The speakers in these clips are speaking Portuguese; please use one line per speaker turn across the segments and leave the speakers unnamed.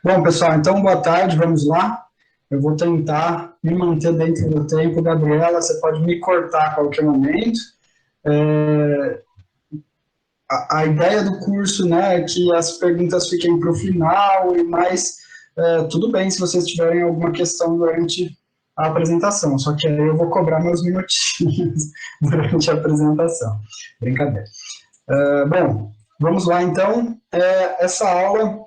Bom, pessoal, então boa tarde, vamos lá. Eu vou tentar me manter dentro do tempo. Gabriela, você pode me cortar a qualquer momento. É, a ideia do curso, né, é que as perguntas fiquem para o final, mas tudo bem se vocês tiverem alguma questão durante a apresentação, só que aí eu vou cobrar meus minutinhos durante a apresentação. Brincadeira. Bom, vamos lá então. Essa aula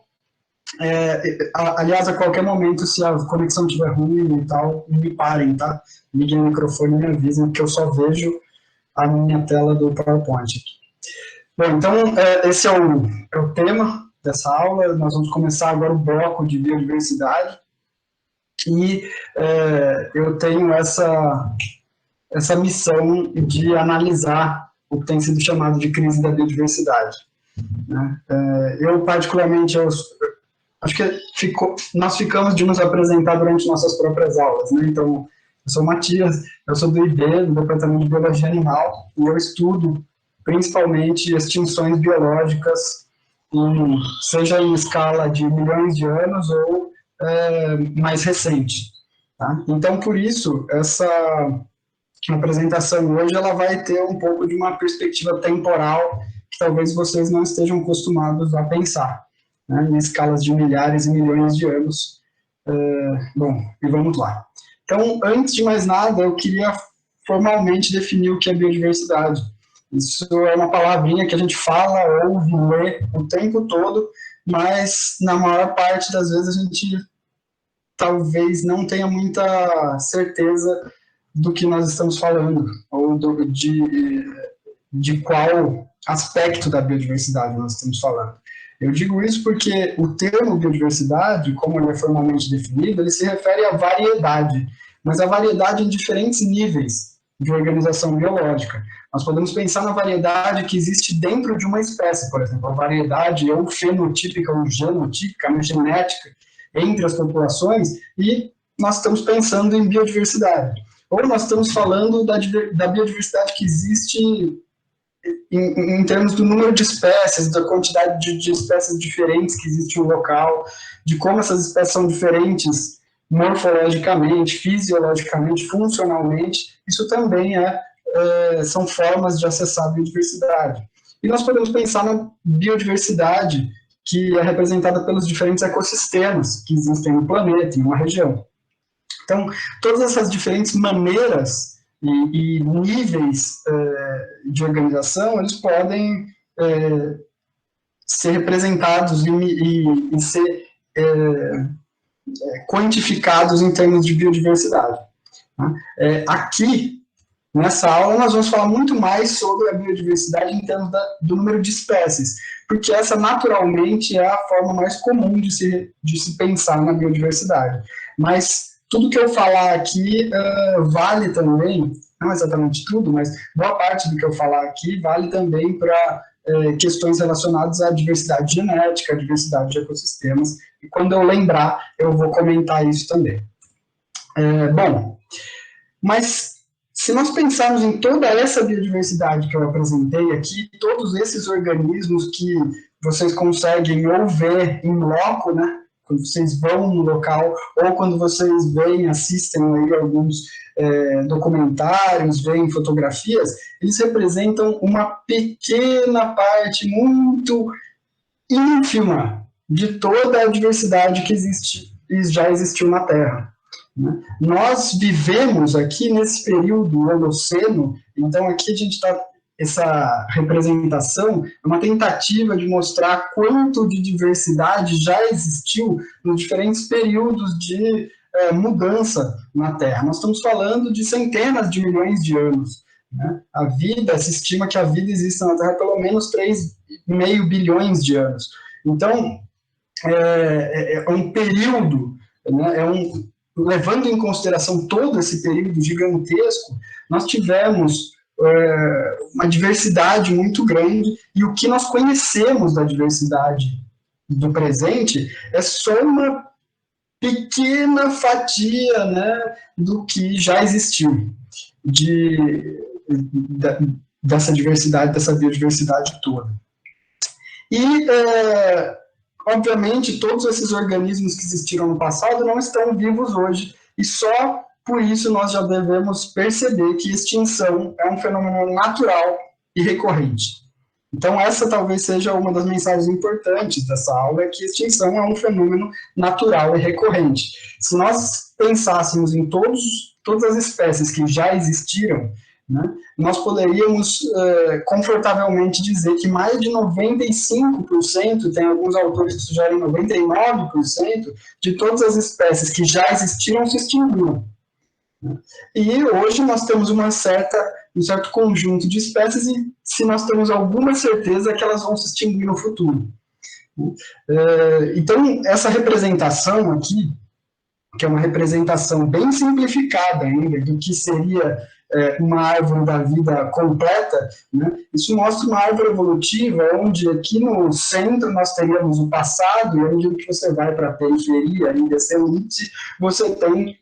aliás, a qualquer momento, se a conexão estiver ruim e tal, me parem, tá? Liguem o microfone e me avisem, porque eu só vejo a minha tela do PowerPoint aqui. Bom, então, esse é o tema dessa aula. Nós vamos começar agora o bloco de biodiversidade. E eu tenho essa missão de analisar o que tem sido chamado de crise da biodiversidade. Né? Eu, particularmente, acho que nós ficamos de nos apresentar durante nossas próprias aulas, né? Então, eu sou o Matias, eu sou do IB, do Departamento de Biologia Animal, e eu estudo principalmente extinções biológicas, seja em escala de milhões de anos ou mais recente. Tá? Então, por isso, essa apresentação hoje ela vai ter um pouco de uma perspectiva temporal que talvez vocês não estejam acostumados a pensar, né, em escalas de milhares e milhões de anos. Bom, e vamos lá. Então, antes de mais nada, eu queria formalmente definir o que é biodiversidade. Isso é uma palavrinha que a gente fala, ouve, lê o tempo todo, mas na maior parte das vezes a gente talvez não tenha muita certeza do que nós estamos falando, ou de qual aspecto da biodiversidade nós estamos falando. Eu digo isso porque o termo biodiversidade, como ele é formalmente definido, ele se refere à variedade, mas a variedade em diferentes níveis de organização biológica. Nós podemos pensar na variedade que existe dentro de uma espécie, por exemplo, a variedade ou fenotípica ou genotípica, a genética entre as populações, e nós estamos pensando em biodiversidade. Ou nós estamos falando da biodiversidade que existe em termos do número de espécies, da quantidade de espécies diferentes que existe no local, de como essas espécies são diferentes morfologicamente, fisiologicamente, funcionalmente, isso também são formas de acessar a biodiversidade. E nós podemos pensar na biodiversidade que é representada pelos diferentes ecossistemas que existem no planeta, em uma região. Então, todas essas diferentes maneiras e níveis de organização, eles podem ser representados e ser quantificados em termos de biodiversidade. Né? Aqui, nessa aula, nós vamos falar muito mais sobre a biodiversidade em termos do número de espécies, porque essa, naturalmente, é a forma mais comum de se pensar na biodiversidade. Mas tudo que eu falar aqui vale também, não exatamente tudo, mas boa parte do que eu falar aqui vale também para questões relacionadas à diversidade genética, à diversidade de ecossistemas, e quando eu lembrar, eu vou comentar isso também. Bom, mas se nós pensarmos em toda essa biodiversidade que eu apresentei aqui, todos esses organismos que vocês conseguem ou ver em loco, né? Quando vocês vão no local, ou quando vocês veem, assistem aí alguns documentários, veem fotografias, eles representam uma pequena parte muito ínfima de toda a diversidade que já existiu na Terra. Né? Nós vivemos aqui nesse período Holoceno, então aqui a gente está, essa representação é uma tentativa de mostrar quanto de diversidade já existiu nos diferentes períodos de mudança na Terra. Nós estamos falando de centenas de milhões de anos. Né? A vida, se estima que a vida existe na Terra há pelo menos 3,5 bilhões de anos. Então, é um período, né, levando em consideração todo esse período gigantesco, nós tivemos uma diversidade muito grande, e o que nós conhecemos da diversidade do presente é só uma pequena fatia, né, do que já existiu dessa diversidade, dessa biodiversidade toda. E Obviamente, todos esses organismos que existiram no passado não estão vivos hoje, e só por isso nós já devemos perceber que extinção é um fenômeno natural e recorrente. Então, essa talvez seja uma das mensagens importantes dessa aula, é que extinção é um fenômeno natural e recorrente. Se nós pensássemos em todas as espécies que já existiram, né, nós poderíamos confortavelmente dizer que mais de 95%, tem alguns autores que sugerem 99%, de todas as espécies que já existiram se extinguiram. E hoje nós temos um certo conjunto de espécies e se nós temos alguma certeza que elas vão se extinguir no futuro. Então, essa representação aqui, que é uma representação bem simplificada ainda do que seria uma árvore da vida completa, né? Isso mostra uma árvore evolutiva, onde aqui no centro nós teríamos o passado, e onde que você vai para a periferia, em descendente, você tem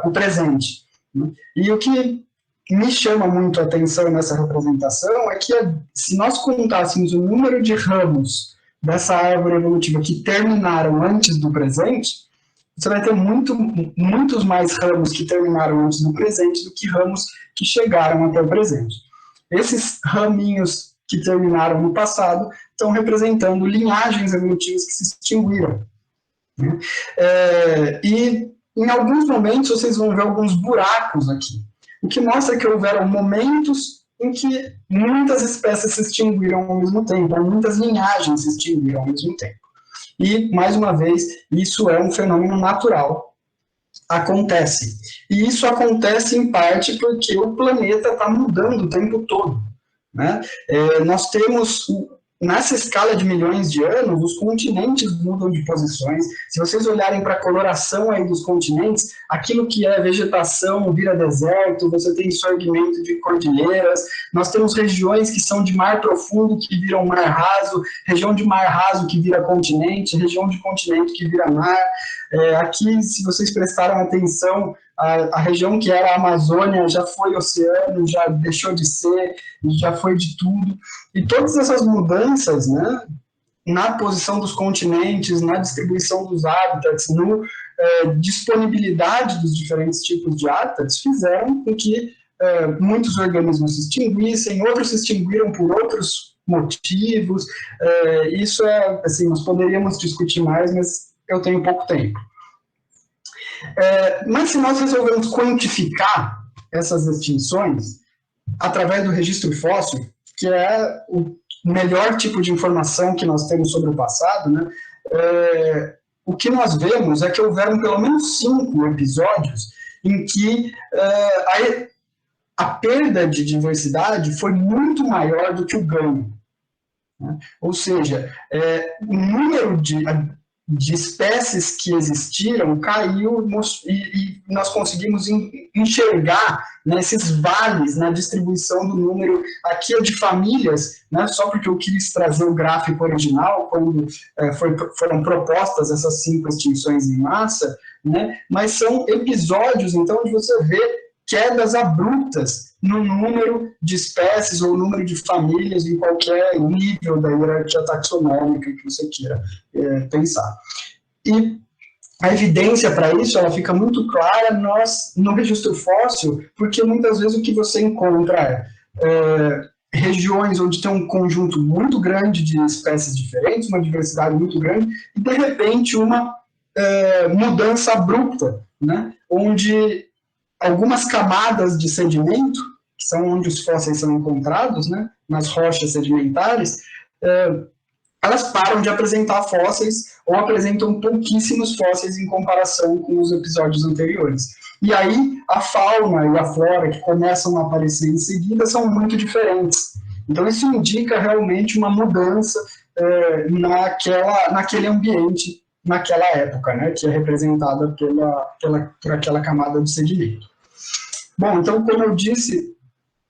o presente. Né? E o que me chama muito a atenção nessa representação é que se nós contássemos o número de ramos dessa árvore evolutiva que terminaram antes do presente, você vai ter muitos mais ramos que terminaram antes do presente do que ramos que chegaram até o presente. Esses raminhos que terminaram no passado estão representando linhagens evolutivas que se extinguiram. Né? E em alguns momentos vocês vão ver alguns buracos aqui, o que mostra que houveram momentos em que muitas espécies se extinguiram ao mesmo tempo, muitas linhagens se extinguiram ao mesmo tempo. E, mais uma vez, isso é um fenômeno natural. Acontece. E isso acontece, em parte, porque o planeta está mudando o tempo todo. Né? Nós temos, nessa escala de milhões de anos, os continentes mudam de posições. Se vocês olharem para a coloração aí dos continentes, aquilo que é vegetação vira deserto, você tem surgimento de cordilheiras, nós temos regiões que são de mar profundo que viram mar raso, região de mar raso que vira continente, região de continente que vira mar. Aqui, se vocês prestaram atenção, a região que era a Amazônia já foi oceano, já deixou de ser, já foi de tudo. E todas essas mudanças, né, na posição dos continentes, na distribuição dos hábitats, na disponibilidade dos diferentes tipos de hábitats, fizeram com que muitos organismos se extinguissem, outros se extinguiram por outros motivos. Isso assim, nós poderíamos discutir mais, mas eu tenho pouco tempo. Mas se nós resolvemos quantificar essas extinções através do registro fóssil, que é o melhor tipo de informação que nós temos sobre o passado, né, o que nós vemos é que houveram pelo menos 5 episódios em que a perda de diversidade foi muito maior do que o ganho. Né? Ou seja, o número de espécies que existiram caiu e nós conseguimos enxergar nesses vales na distribuição do número. Aqui é de famílias, né, só porque eu quis trazer o gráfico original quando foram propostas essas 5 extinções em massa, né, mas são episódios, então, onde você vê quedas abruptas no número de espécies ou número de famílias em qualquer nível da hierarquia taxonômica que você queira pensar. E a evidência para isso ela fica muito clara no registro fóssil, porque muitas vezes o que você encontra regiões onde tem um conjunto muito grande de espécies diferentes, uma diversidade muito grande, e de repente uma mudança abrupta, né, onde algumas camadas de sedimento, que são onde os fósseis são encontrados, né, nas rochas sedimentares, elas param de apresentar fósseis ou apresentam pouquíssimos fósseis em comparação com os episódios anteriores. E aí a fauna e a flora que começam a aparecer em seguida são muito diferentes. Então isso indica realmente uma mudança naquele ambiente, naquela época, né, que é representada por aquela camada de sedimento. Bom, então, como eu disse,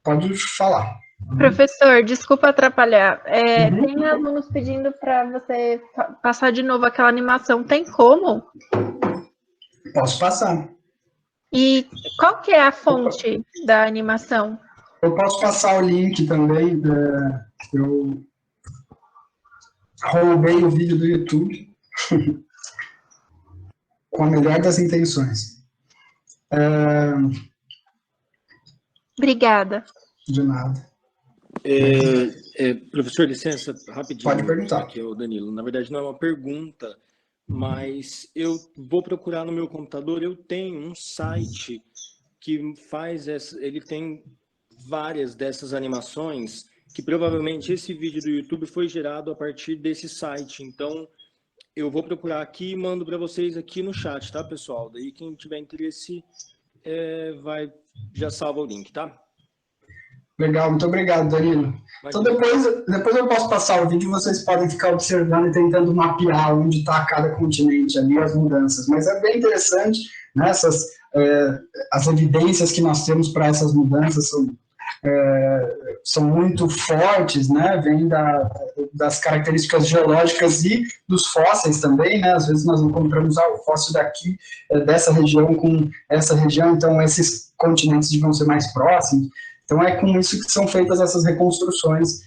pode falar.
Professor, desculpa atrapalhar. Tem alunos pedindo para você passar de novo aquela animação. Tem como?
Posso passar.
E qual que é a fonte da animação?
Eu posso passar o link também. roubei o vídeo do YouTube com a melhor das intenções.
Obrigada.
De nada.
Professor, licença, rapidinho.
Pode perguntar.
Aqui é o Danilo. Na verdade, não é uma pergunta, mas eu vou procurar no meu computador. Eu tenho um site que ele tem várias dessas animações, que provavelmente esse vídeo do YouTube foi gerado a partir desse site. Então, eu vou procurar aqui e mando para vocês aqui no chat, tá, pessoal? Daí, quem tiver interesse, já salva o link, tá?
Legal, muito obrigado, Danilo. Então, depois eu posso passar o vídeo, vocês podem ficar observando e tentando mapear onde está cada continente ali, as mudanças. Mas é bem interessante, né, as evidências que nós temos para essas mudanças são muito fortes, né, vêm das características geológicas e dos fósseis também, né, às vezes nós encontramos o fóssil daqui, dessa região com essa região, então esses continentes vão ser mais próximos. Então, é com isso que são feitas essas reconstruções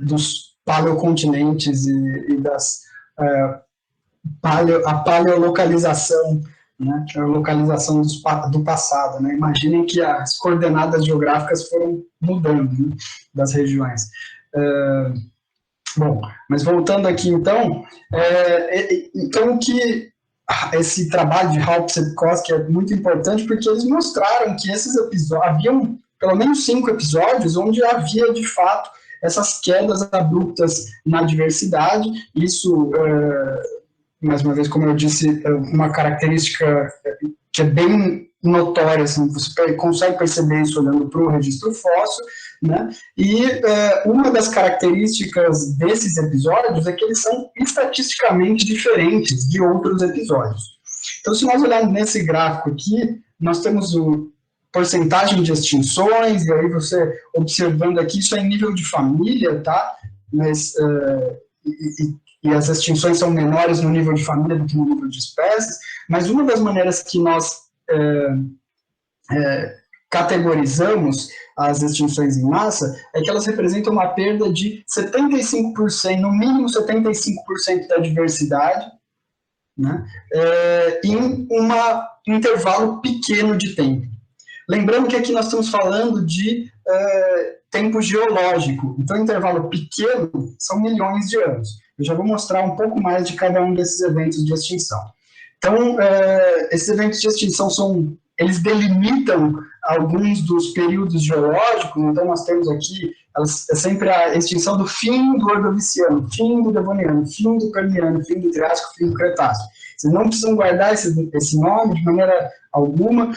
dos paleocontinentes e a paleolocalização, né, a localização do passado. Né? Imaginem que as coordenadas geográficas foram mudando, né, das regiões. Bom, mas voltando aqui, então, o que... Esse trabalho de Haupt e Sepkoski é muito importante porque eles mostraram que esses episódios, haviam pelo menos 5 episódios onde havia, de fato, essas quedas abruptas na diversidade. Isso, mais uma vez, como eu disse, é uma característica que é bem notória, assim, você consegue perceber isso olhando para o registro fóssil, né? E uma das características desses episódios é que eles são estatisticamente diferentes de outros episódios. Então, se nós olharmos nesse gráfico aqui, nós temos o porcentagem de extinções, e aí você observando aqui, isso é em nível de família, tá? Mas, e as extinções são menores no nível de família do que no nível de espécies, mas uma das maneiras que nós categorizamos as extinções em massa é que elas representam uma perda de 75%, no mínimo 75% da diversidade, né, em um intervalo pequeno de tempo. Lembrando que aqui nós estamos falando de tempo geológico, então intervalo pequeno são milhões de anos. Eu já vou mostrar um pouco mais de cada um desses eventos de extinção. Então, esses eventos de extinção eles delimitam alguns dos períodos geológicos. Então nós temos aqui sempre a extinção do fim do Ordoviciano, fim do Devoniano, fim do Permiano, fim do Triássico, fim do Cretácico. Vocês não precisam guardar esse nome de maneira alguma,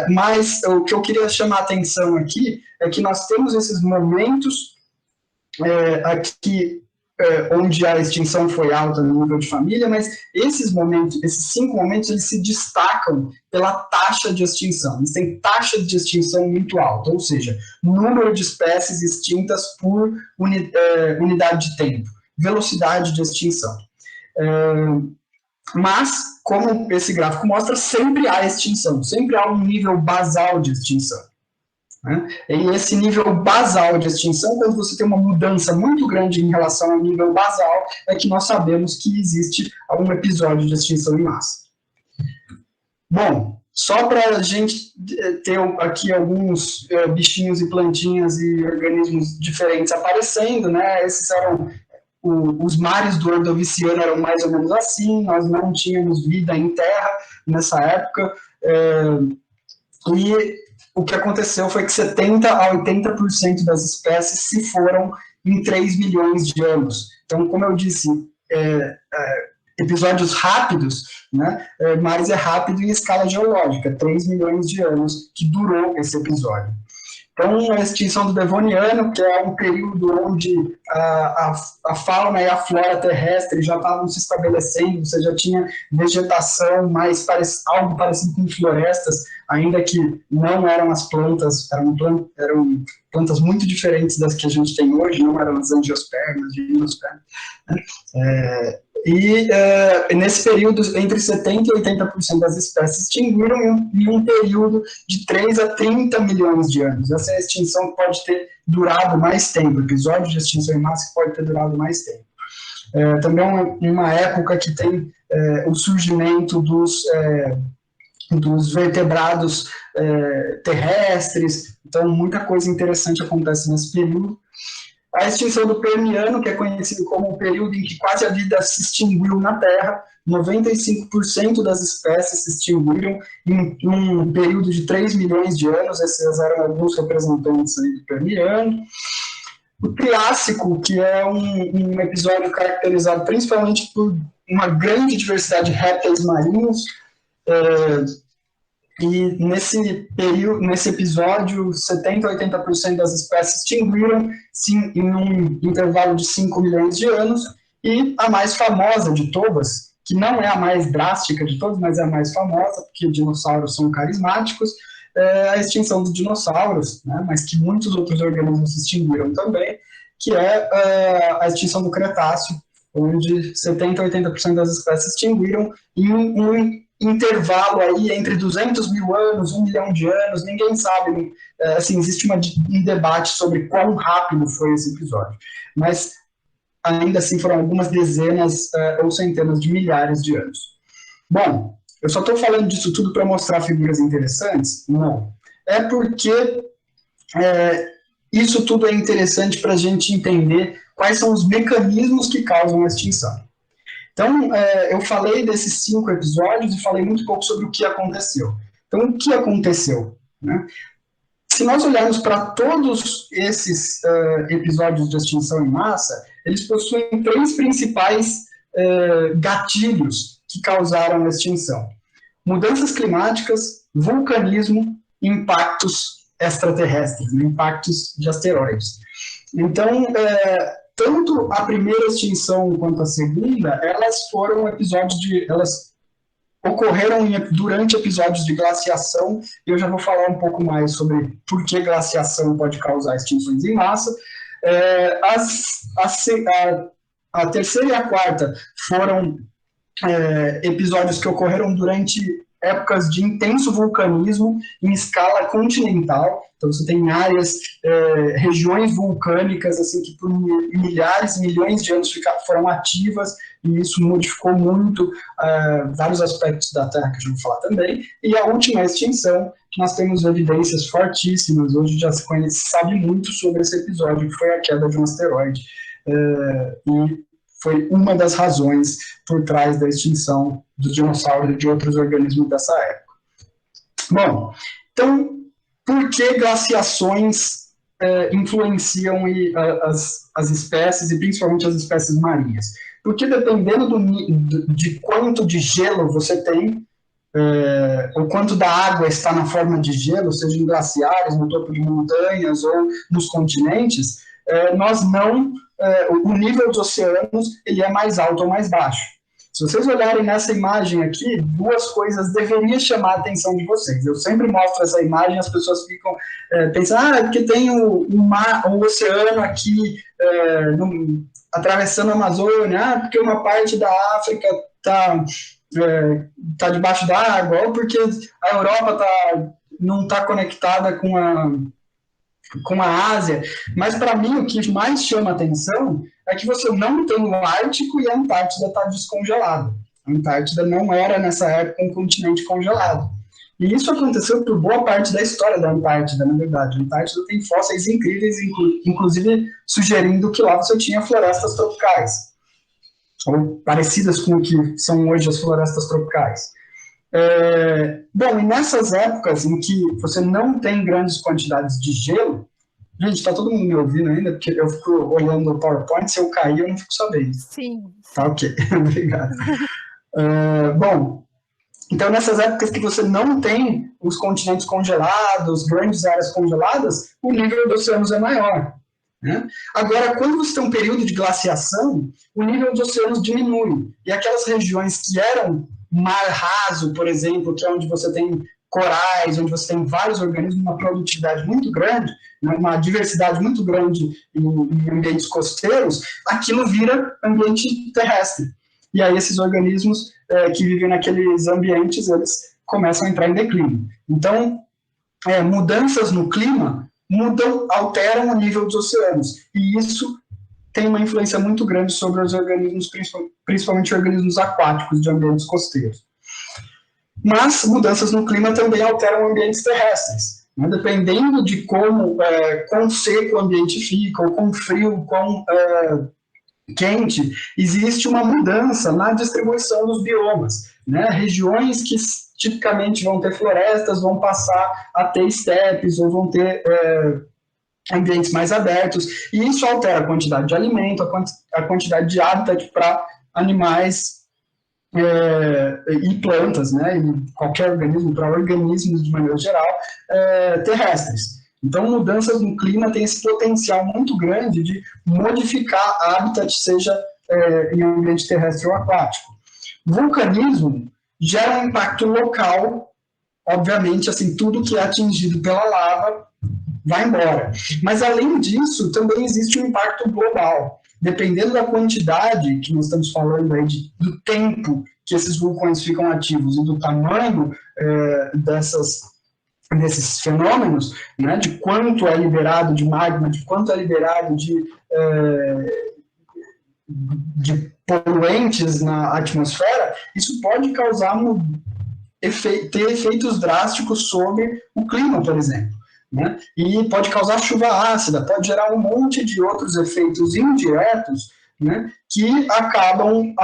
mas o que eu queria chamar a atenção aqui é que nós temos esses momentos aqui onde a extinção foi alta no nível de família, mas esses 5 momentos, eles se destacam pela taxa de extinção. Eles têm taxa de extinção muito alta, ou seja, número de espécies extintas por unidade de tempo, velocidade de extinção. Mas, como esse gráfico mostra, sempre há extinção, sempre há um nível basal de extinção. E esse nível basal de extinção, quando você tem uma mudança muito grande em relação ao nível basal, é que nós sabemos que existe algum episódio de extinção em massa. Bom, só para a gente ter aqui alguns bichinhos e plantinhas e organismos diferentes aparecendo, né? Esses eram os mares do Ordoviciano, eram mais ou menos assim, nós não tínhamos vida em terra nessa época, e o que aconteceu foi que 70% a 80% das espécies se foram em 3 milhões de anos. Então, como eu disse, episódios rápidos, né, mas é rápido em escala geológica, 3 milhões de anos que durou esse episódio. Então, a extinção do Devoniano, que é um período onde a fauna e a flora terrestre já estavam se estabelecendo, você já tinha vegetação mais algo parecido com florestas, ainda que não eram as plantas, eram plantas muito diferentes das que a gente tem hoje, não eram as angiospermas, gimnospermas, né? E nesse período, entre 70% e 80% das espécies se extinguiram em um período de 3 a 30 milhões de anos. Essa é a extinção que pode ter durado mais tempo, episódio de extinção em massa que pode ter durado mais tempo. Também uma época que tem o surgimento dos vertebrados terrestres, então muita coisa interessante acontece nesse período. A extinção do Permiano, que é conhecido como o período em que quase a vida se extinguiu na Terra, 95% das espécies se extinguiram em um período de 3 milhões de anos, esses eram alguns representantes do Permiano. O Triássico, que é um episódio caracterizado principalmente por uma grande diversidade de répteis marinhos, e nesse episódio, 70% a 80% das espécies extinguiram em um intervalo de 5 milhões de anos, e a mais famosa de todas, que não é a mais drástica de todas, mas é a mais famosa, porque dinossauros são carismáticos, é a extinção dos dinossauros, né, mas que muitos outros organismos se extinguiram também, que é a extinção do Cretáceo, onde 70% a 80% das espécies se extinguiram em um intervalo aí entre 200 mil anos, 1 milhão de anos, ninguém sabe, assim, existe um debate sobre quão rápido foi esse episódio, mas ainda assim foram algumas dezenas ou centenas de milhares de anos. Bom, eu só estou falando disso tudo para mostrar figuras interessantes? Não. É porque isso tudo é interessante para a gente entender quais são os mecanismos que causam a extinção. Então, eu falei desses 5 episódios e falei muito pouco sobre o que aconteceu. Então, o que aconteceu? Né? Se nós olharmos para todos esses episódios de extinção em massa, eles possuem 3 principais gatilhos que causaram a extinção. Mudanças climáticas, vulcanismo e impactos extraterrestres, impactos de asteroides. Então, tanto a primeira extinção quanto a segunda, elas ocorreram durante episódios de glaciação, e eu já vou falar um pouco mais sobre por que glaciação pode causar extinções em massa. A terceira e a quarta foram episódios que ocorreram durante épocas de intenso vulcanismo em escala continental. Então você tem áreas, regiões vulcânicas assim, que por milhares, milhões de anos foram ativas, e isso modificou muito vários aspectos da Terra, que a gente vai falar também. E a última extinção, que nós temos evidências fortíssimas, hoje já se sabe muito sobre esse episódio, que foi a queda de um asteroide. E foi uma das razões por trás da extinção dos dinossauros e de outros organismos dessa época. Bom, então, por que glaciações influenciam as espécies, e principalmente as espécies marinhas? Porque dependendo de quanto de gelo você tem, o quanto da água está na forma de gelo, seja em glaciares, no topo de montanhas ou nos continentes, o nível dos oceanos ele é mais alto ou mais baixo. Se vocês olharem nessa imagem aqui, 2 coisas deveriam chamar a atenção de vocês. Eu sempre mostro essa imagem, as pessoas ficam pensando, porque tem o oceano aqui atravessando a Amazônia, porque uma parte da África está debaixo d'água, ou porque a Europa não está conectada com a Ásia. Mas, para mim, o que mais chama atenção é que você não tem o Ártico e a Antártida está descongelada. A Antártida não era, nessa época, um continente congelado. E isso aconteceu por boa parte da história da Antártida, na verdade. A Antártida tem fósseis incríveis, inclusive sugerindo que lá você tinha florestas tropicais, ou parecidas com o que são hoje as florestas tropicais. Bom, e nessas épocas em que você não tem grandes quantidades de gelo, gente, está todo mundo me ouvindo ainda? Porque eu fico olhando o PowerPoint, se eu cair eu não fico sabendo.
Sim.
Tá, ok, obrigado. Bom, então nessas épocas que você não tem os continentes congelados, grandes áreas congeladas, o nível dos oceanos é maior. Né? Agora, quando você tem um período de glaciação, o nível dos oceanos diminui, e aquelas regiões que eram mar raso, por exemplo, que é onde você tem corais, onde você tem vários organismos, uma produtividade muito grande, uma diversidade muito grande em ambientes costeiros, aquilo vira ambiente terrestre. e aí esses organismos que vivem naqueles ambientes, eles começam a entrar em declínio. Então, mudanças no clima alteram o nível dos oceanos, e isso tem uma influência muito grande sobre os organismos, principalmente organismos aquáticos de ambientes costeiros. Mas mudanças no clima também alteram ambientes terrestres, né? Dependendo de quão seco o ambiente fica, ou quão frio, quão quente, existe uma mudança na distribuição dos biomas, né? Regiões que tipicamente vão ter florestas vão passar a ter estepes, ou vão ter ambientes mais abertos, e isso altera a quantidade de alimento, a quantidade de hábitat para animais e plantas, né, e qualquer organismo, para organismos de maneira geral, terrestres. Então, mudanças no clima têm esse potencial muito grande de modificar hábitat, seja em ambiente terrestre ou aquático. Vulcanismo gera um impacto local, obviamente, assim, tudo que é atingido pela lava vai embora. Mas, além disso, também existe um impacto global. Dependendo da quantidade que nós estamos falando aí do tempo que esses vulcões ficam ativos e do tamanho desses fenômenos, né, de quanto é liberado de magma, de quanto é liberado de poluentes na atmosfera, isso pode causar ter efeitos drásticos sobre o clima, por exemplo. Né? E pode causar chuva ácida, pode gerar um monte de outros efeitos indiretos, né, que acabam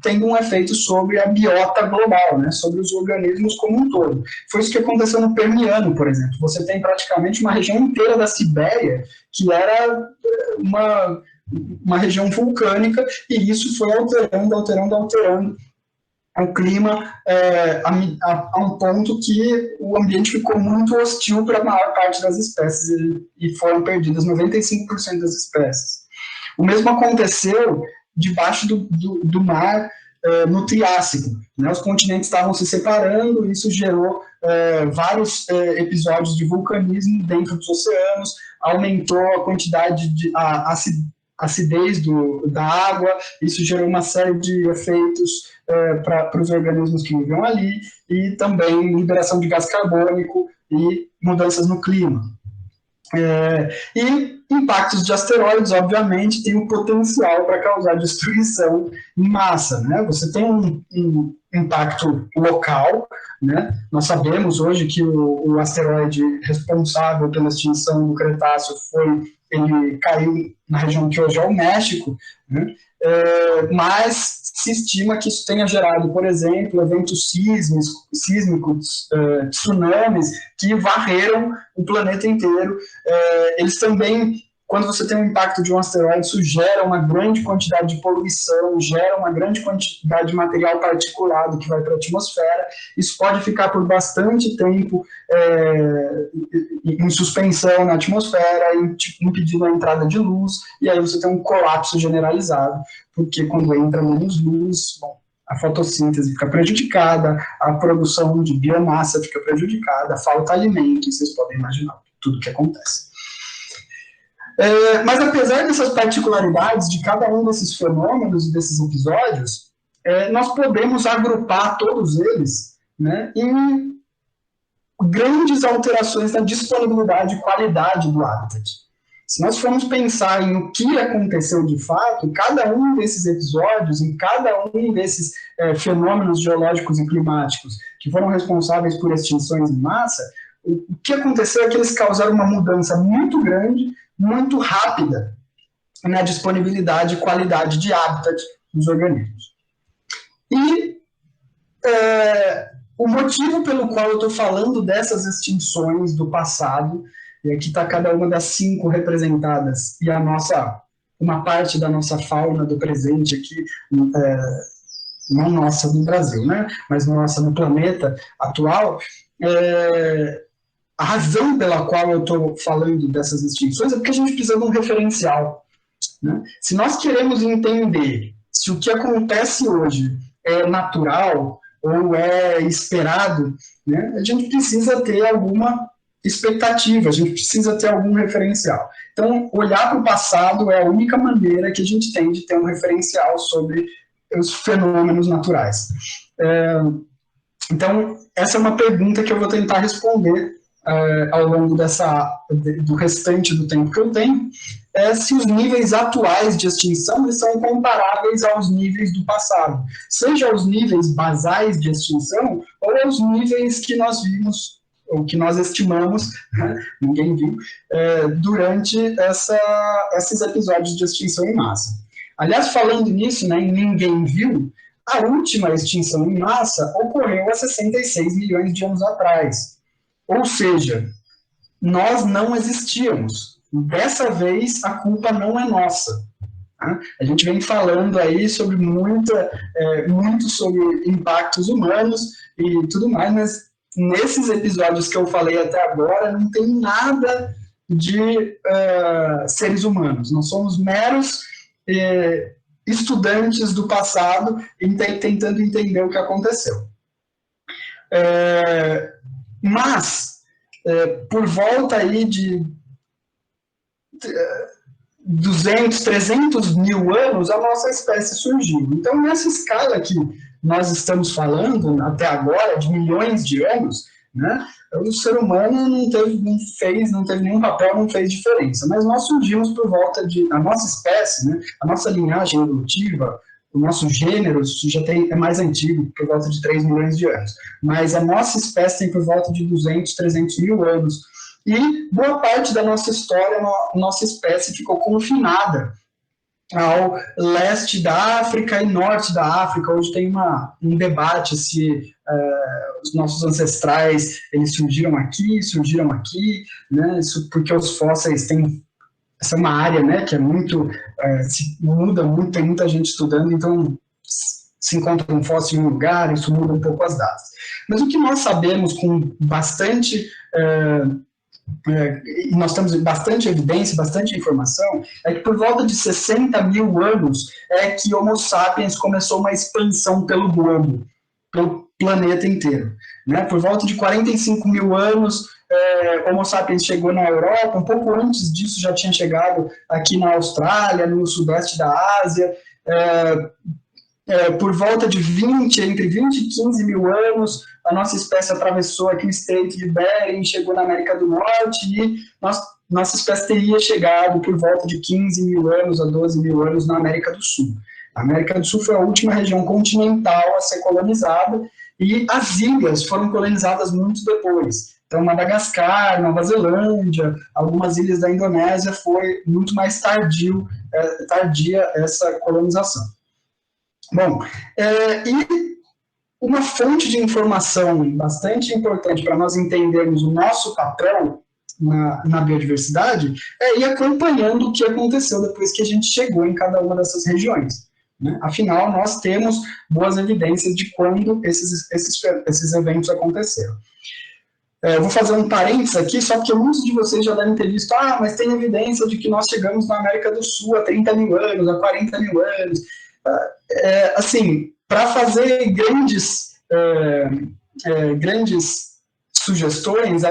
tendo um efeito sobre a biota global, né, sobre os organismos como um todo. Foi isso que aconteceu no Permiano, por exemplo. Você tem praticamente uma região inteira da Sibéria que era uma região vulcânica, e isso foi alterando o clima a um ponto que o ambiente ficou muito hostil para a maior parte das espécies e foram perdidas 95% das espécies. O mesmo aconteceu debaixo do mar no Triássico, né? Os continentes estavam se separando, isso gerou vários episódios de vulcanismo dentro dos oceanos, aumentou a quantidade de acidez da água, isso gerou uma série de efeitos para os organismos que viviam ali, e também liberação de gás carbônico e mudanças no clima. E impactos de asteroides, obviamente, têm o potencial para causar destruição em massa, né? Você tem um impacto local, né? Nós sabemos hoje que o asteroide responsável pela extinção do Cretáceo ele caiu na região que hoje é o México, né? Mas se estima que isso tenha gerado, por exemplo, eventos sísmicos, tsunamis, que varreram o planeta inteiro. Eles também, quando você tem um impacto de um asteroide, isso gera uma grande quantidade de poluição, gera uma grande quantidade de material particulado que vai para a atmosfera. Isso pode ficar por bastante tempo em suspensão na atmosfera, impedindo a entrada de luz, e aí você tem um colapso generalizado, porque quando entra menos luz, a fotossíntese fica prejudicada, a produção de biomassa fica prejudicada, falta alimento, e vocês podem imaginar tudo o que acontece. Mas apesar dessas particularidades de cada um desses fenômenos e desses episódios, nós podemos agrupar todos eles, né, em grandes alterações na disponibilidade e qualidade do habitat. Se nós formos pensar em o que aconteceu de fato, cada um desses episódios, em cada um desses fenômenos geológicos e climáticos que foram responsáveis por extinções em massa, o que aconteceu é que eles causaram uma mudança muito grande, muito rápida na disponibilidade e qualidade de habitat dos organismos. E o motivo pelo qual eu estou falando dessas extinções do passado, e aqui está cada uma das 5 representadas, e uma parte da nossa fauna do presente aqui, não nossa no Brasil, né, mas nossa no planeta atual. A razão pela qual eu estou falando dessas extinções é porque a gente precisa de um referencial, né? Se nós queremos entender se o que acontece hoje é natural ou é esperado, né, a gente precisa ter alguma expectativa, a gente precisa ter algum referencial. Então, olhar para o passado é a única maneira que a gente tem de ter um referencial sobre os fenômenos naturais. Então, essa é uma pergunta que eu vou tentar responder ao longo do restante do tempo que eu tenho, se os níveis atuais de extinção eles são comparáveis aos níveis do passado, seja aos níveis basais de extinção ou aos níveis que nós vimos, ou que nós estimamos, né, ninguém viu, durante esses episódios de extinção em massa. Aliás, falando nisso, né, em ninguém viu, a última extinção em massa ocorreu há 66 milhões de anos atrás. Ou seja, nós não existíamos. Dessa vez, a culpa não é nossa. Tá? A gente vem falando aí sobre muito sobre impactos humanos e tudo mais, mas nesses episódios que eu falei até agora, não tem nada de seres humanos. Nós somos meros estudantes do passado tentando entender o que aconteceu. Mas, por volta aí de 200, 300 mil anos, a nossa espécie surgiu. Então, nessa escala que nós estamos falando, até agora, de milhões de anos, né, o ser humano não teve nenhum papel, não fez diferença. Mas nós surgimos por volta a nossa espécie, né, a nossa linhagem evolutiva, o nosso gênero já é mais antigo, por volta de 3 milhões de anos. Mas a nossa espécie tem por volta de 200, 300 mil anos. E boa parte da nossa história, nossa espécie ficou confinada ao leste da África e norte da África. Hoje tem um debate se os nossos ancestrais eles surgiram aqui, né? Isso porque os fósseis têm... Essa é uma área, né, que é muito... se muda muito, tem muita gente estudando, então se encontra um fóssil em um lugar, isso muda um pouco as datas. Mas o que nós sabemos com bastante... nós temos bastante evidência, bastante informação, é que por volta de 60 mil anos é que Homo sapiens começou uma expansão pelo globo, pelo planeta inteiro. Né? Por volta de 45 mil anos, Homo sapiens chegou na Europa, um pouco antes disso já tinha chegado aqui na Austrália, no sudeste da Ásia. Por volta de entre 20 e 15 mil anos, a nossa espécie atravessou aqui o Estreito de Bering, chegou na América do Norte e nossa espécie teria chegado por volta de 15 mil anos a 12 mil anos na América do Sul. A América do Sul foi a última região continental a ser colonizada e as ilhas foram colonizadas muito depois. Então, Madagascar, Nova Zelândia, algumas ilhas da Indonésia foi muito mais tardia essa colonização. Bom, e uma fonte de informação bastante importante para nós entendermos o nosso papel na biodiversidade é ir acompanhando o que aconteceu depois que a gente chegou em cada uma dessas regiões. Né? Afinal, nós temos boas evidências de quando esses eventos aconteceram. Eu vou fazer um parênteses aqui, só porque muitos de vocês já devem ter visto, mas tem evidência de que nós chegamos na América do Sul há 30 mil anos, há 40 mil anos. Assim, para fazer grandes sugestões,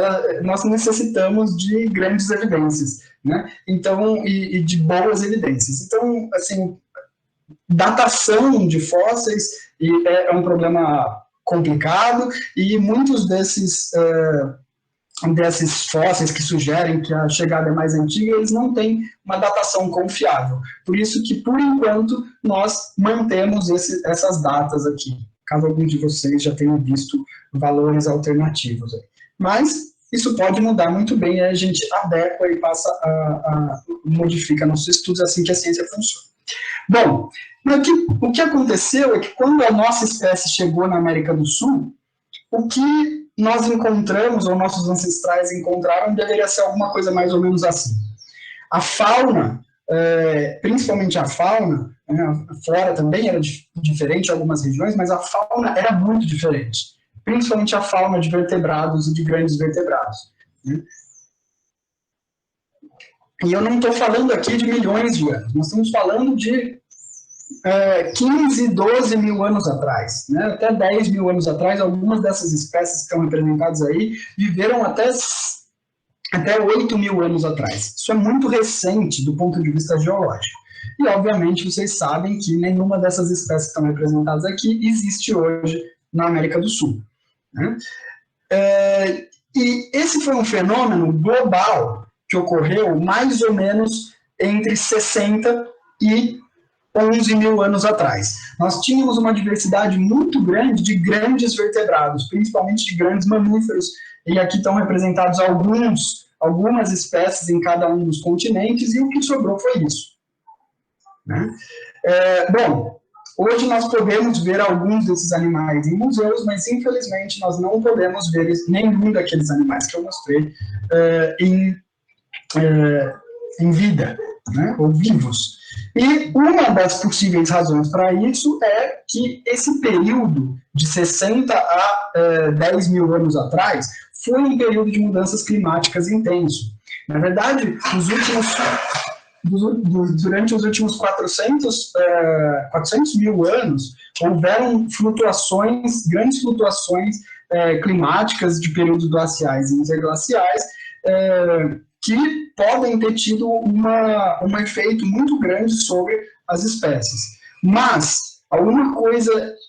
nós necessitamos de grandes evidências, né? Então, e de boas evidências. Então, assim, datação de fósseis é um problema complicado e muitos desses fósseis que sugerem que a chegada é mais antiga, eles não têm uma datação confiável. Por isso que, por enquanto, nós mantemos essas datas aqui, caso algum de vocês já tenham visto valores alternativos. Mas isso pode mudar muito bem, aí a gente adequa e modifica nossos estudos assim que a ciência funciona. Bom, o que aconteceu é que quando a nossa espécie chegou na América do Sul, o que nós encontramos, ou nossos ancestrais encontraram, deveria ser alguma coisa mais ou menos assim. A fauna, principalmente a fauna, a flora também era diferente em algumas regiões, mas a fauna era muito diferente. Principalmente a fauna de vertebrados e de grandes vertebrados. Né? E eu não estou falando aqui de milhões de anos, nós estamos falando de 15, 12 mil anos atrás, né? Até 10 mil anos atrás, algumas dessas espécies que estão representadas aí viveram até 8 mil anos atrás. Isso é muito recente do ponto de vista geológico. E, obviamente, vocês sabem que nenhuma dessas espécies que estão representadas aqui existe hoje na América do Sul, né? E esse foi um fenômeno global que ocorreu mais ou menos entre 60 e 11 mil anos atrás. Nós tínhamos uma diversidade muito grande de grandes vertebrados, principalmente de grandes mamíferos, e aqui estão representados algumas espécies em cada um dos continentes, e o que sobrou foi isso, né? Bom, hoje nós podemos ver alguns desses animais em museus, mas infelizmente nós não podemos ver nenhum daqueles animais que eu mostrei em vida, né, ou vivos. E uma das possíveis razões para isso é que esse período de 60 a 10 mil anos atrás foi um período de mudanças climáticas intenso. Na verdade, durante os últimos 400 mil anos, houveram grandes flutuações climáticas de períodos glaciais e interglaciais, que podem ter tido um efeito muito grande sobre as espécies. Mas,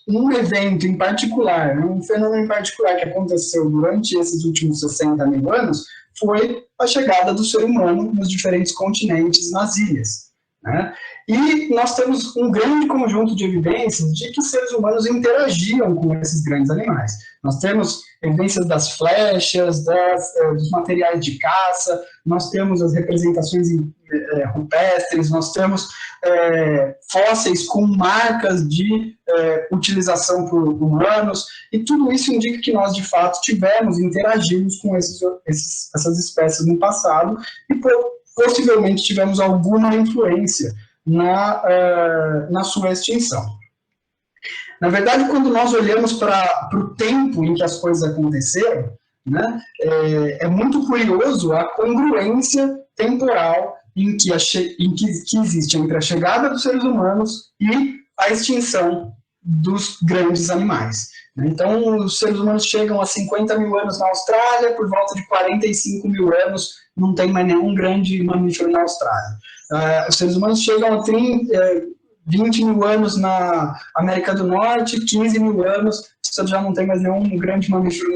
um evento em particular, um fenômeno em particular que aconteceu durante esses últimos 60 mil anos, foi a chegada do ser humano nos diferentes continentes, nas ilhas, né? E nós temos um grande conjunto de evidências de que seres humanos interagiam com esses grandes animais. Nós temos evidências das flechas, dos materiais de caça, nós temos as representações rupestres, nós temos fósseis com marcas de utilização por humanos, e tudo isso indica que nós, de fato, interagimos com essas espécies no passado, e possivelmente tivemos alguma influência na sua extinção. Na verdade, quando nós olhamos para o tempo em que as coisas aconteceram, né, é muito curioso a congruência temporal que existe entre a chegada dos seres humanos e a extinção dos grandes animais. Então, os seres humanos chegam a 50 mil anos na Austrália, por volta de 45 mil anos não tem mais nenhum grande mamífero na Austrália. Os seres humanos chegam a 20 mil anos na América do Norte, 15 mil anos, você já não tem mais nenhum grande mamífero,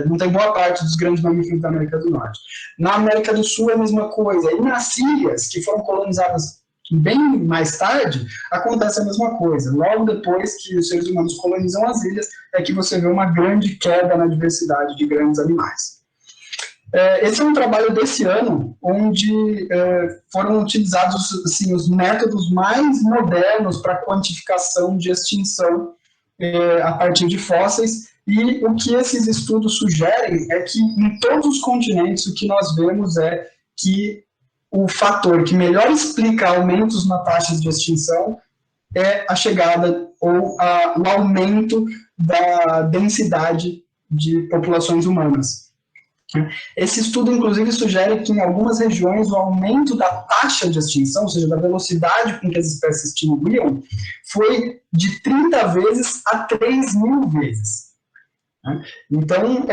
não tem boa parte dos grandes mamíferos da América do Norte. Na América do Sul é a mesma coisa, e nas ilhas, que foram colonizadas bem mais tarde, acontece a mesma coisa. Logo depois que os seres humanos colonizam as ilhas, é que você vê uma grande queda na diversidade de grandes animais. Esse é um trabalho desse ano, onde foram utilizados assim, os métodos mais modernos para quantificação de extinção a partir de fósseis, e o que esses estudos sugerem é que em todos os continentes o que nós vemos é que o fator que melhor explica aumentos na taxa de extinção é a chegada ou o aumento da densidade de populações humanas. Esse estudo, inclusive, sugere que em algumas regiões o aumento da taxa de extinção, ou seja, da velocidade com que as espécies se extinguiam, foi de 30 vezes a 3.000 vezes. Então,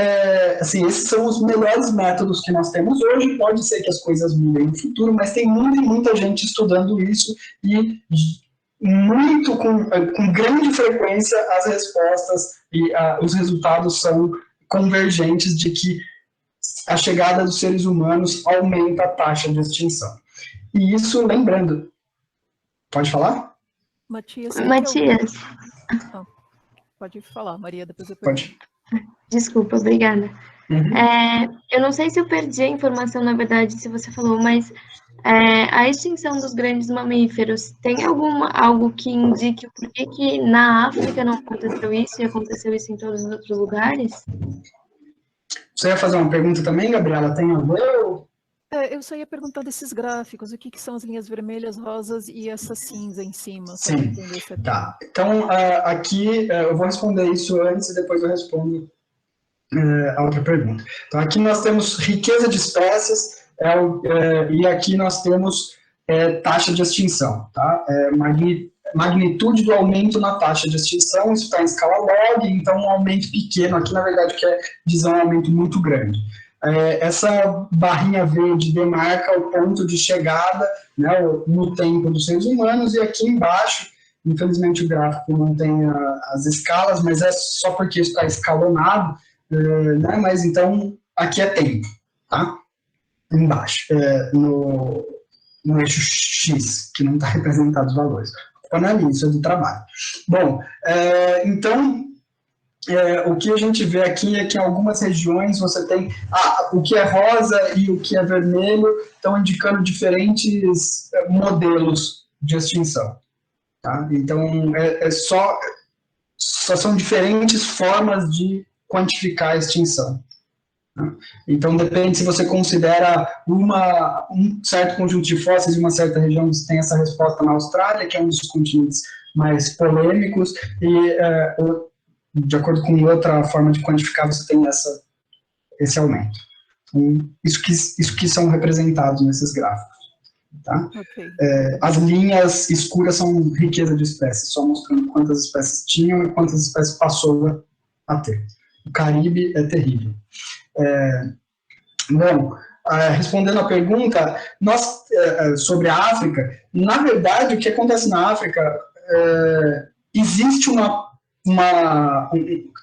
assim, esses são os melhores métodos que nós temos hoje. Pode ser que as coisas mudem no futuro, mas tem muita gente estudando isso e com grande frequência as respostas e os resultados são convergentes de que a chegada dos seres humanos aumenta a taxa de extinção. E isso, lembrando... Pode falar?
Matias. Pode falar, Maria, depois eu pergunto.
Pode.
Desculpa, obrigada.
Uhum.
Eu não sei se eu perdi a informação, na verdade, se você falou, mas a extinção dos grandes mamíferos, tem algo que indique o porquê que na África não aconteceu isso e aconteceu isso em todos os outros lugares?
Você ia fazer uma pergunta também, Gabriela? Tem a ver?
Eu só ia perguntar desses gráficos, o que são as linhas vermelhas, rosas e essa cinza em cima.
Sim, tá. Então, aqui eu vou responder isso antes e depois eu respondo a outra pergunta. Então, aqui nós temos riqueza de espécies e aqui nós temos taxa de extinção, tá? Magnitude do aumento na taxa de extinção, isso está em escala log, então um aumento pequeno aqui, na verdade, quer dizer um aumento muito grande. Essa barrinha verde demarca o ponto de chegada, né, no tempo dos seres humanos, e aqui embaixo, infelizmente o gráfico não tem as escalas, mas é só porque está escalonado, né, mas então aqui é tempo, tá? Embaixo, no eixo X, que não está representado os valores. Isso é do trabalho. Bom, então, o que a gente vê aqui é que em algumas regiões você tem o que é rosa e o que é vermelho estão indicando diferentes modelos de extinção. Tá? Então, só são diferentes formas de quantificar a extinção. Tá? Então, depende se você considera um certo conjunto de fósseis em uma certa região, você tem essa resposta na Austrália, que é um dos continentes mais polêmicos, e de acordo com outra forma de quantificar, você tem esse aumento. Então, isso que são representados nesses gráficos. Tá?
Okay.
As linhas escuras são riqueza de espécies, só mostrando quantas espécies tinham e quantas espécies passou a ter. O Caribe é terrível. Bom, respondendo a pergunta, sobre a África, na verdade, o que acontece na África,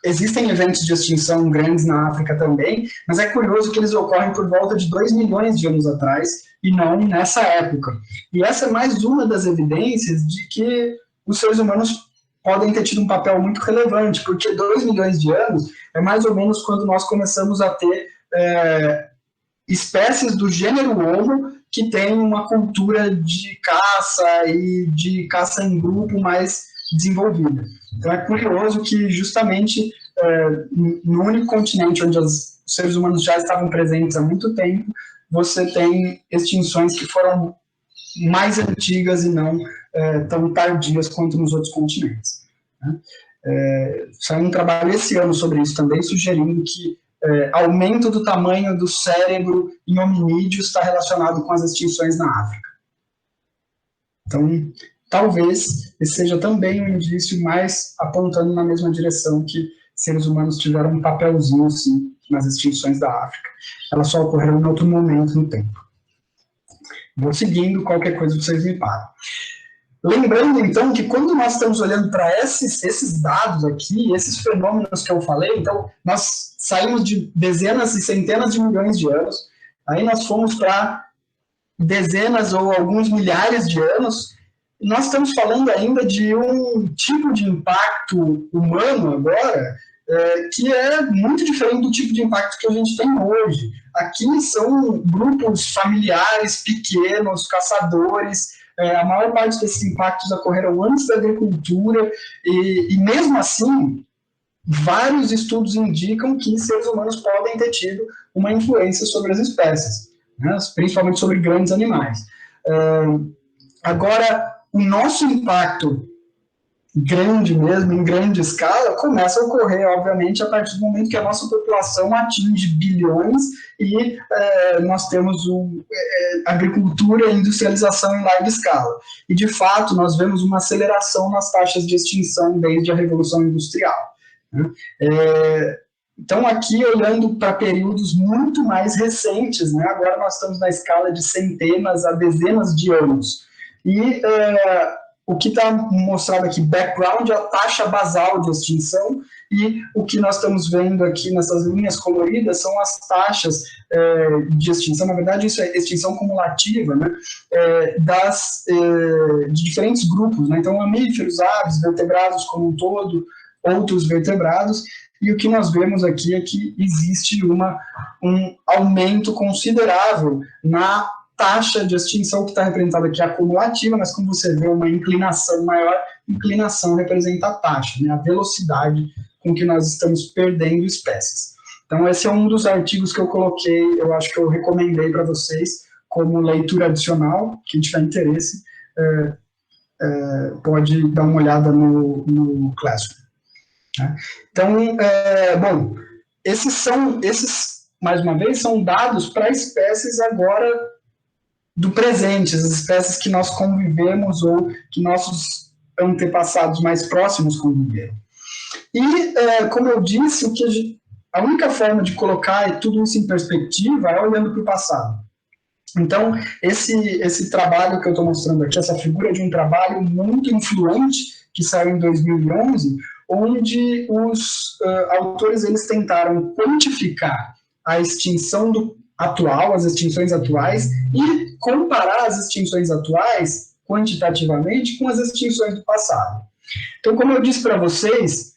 existem eventos de extinção grandes na África também, mas é curioso que eles ocorrem por volta de 2 milhões de anos atrás, e não nessa época. E essa é mais uma das evidências de que os seres humanos podem ter tido um papel muito relevante, porque 2 milhões de anos é mais ou menos quando nós começamos a ter espécies do gênero Homo que tem uma cultura de caça e de caça em grupo mais desenvolvida. Então é curioso que justamente no único continente onde os seres humanos já estavam presentes há muito tempo, você tem extinções que foram mais antigas e não tão tardias quanto nos outros continentes. Né? Saiu um trabalho esse ano sobre isso também, sugerindo que aumento do tamanho do cérebro em hominídeos está relacionado com as extinções na África. Então, talvez esse seja também um indício mais apontando na mesma direção que seres humanos tiveram um papelzinho, sim, nas extinções da África. Elas só ocorreram em outro momento no tempo. Vou seguindo, qualquer coisa vocês me param. Lembrando, então, que quando nós estamos olhando para esses dados aqui, esses fenômenos que eu falei, então, nós saímos de dezenas e centenas de milhões de anos, aí nós fomos para dezenas ou alguns milhares de anos, e nós estamos falando ainda de um tipo de impacto humano agora, que é muito diferente do tipo de impacto que a gente tem hoje. Aqui são grupos familiares, pequenos, caçadores. A maior parte desses impactos ocorreram antes da agricultura, e mesmo assim, vários estudos indicam que seres humanos podem ter tido uma influência sobre as espécies, né, principalmente sobre grandes animais. Agora, o nosso impacto grande mesmo, em grande escala, começa a ocorrer, obviamente, a partir do momento que a nossa população atinge bilhões e nós temos agricultura e industrialização em larga escala. E, de fato, nós vemos uma aceleração nas taxas de extinção desde a Revolução Industrial. Né? Então, aqui, olhando para períodos muito mais recentes, né? Agora nós estamos na escala de centenas a dezenas de anos. E o que está mostrado aqui, background, é a taxa basal de extinção, e o que nós estamos vendo aqui nessas linhas coloridas são as taxas de extinção. Na verdade, isso é extinção cumulativa, né, de diferentes grupos, né, então mamíferos, aves, vertebrados como um todo, outros vertebrados, e o que nós vemos aqui é que existe um aumento considerável na taxa de extinção, que está representada aqui acumulativa, mas como você vê uma inclinação maior, inclinação representa a taxa, né, a velocidade com que nós estamos perdendo espécies. Então esse é um dos artigos que eu coloquei, eu acho que eu recomendei para vocês como leitura adicional. Quem tiver interesse pode dar uma olhada no Classroom. Né? Então, bom, esses, mais uma vez, são dados para espécies agora do presente, as espécies que nós convivemos ou que nossos antepassados mais próximos conviveram. E, como eu disse, a única forma de colocar tudo isso em perspectiva é olhando para o passado. Então, esse trabalho que eu estou mostrando aqui, essa figura de um trabalho muito influente, que saiu em 2011, onde os autores eles tentaram quantificar a extinção atual, as extinções atuais, e comparar as extinções atuais, quantitativamente, com as extinções do passado. Então, como eu disse para vocês,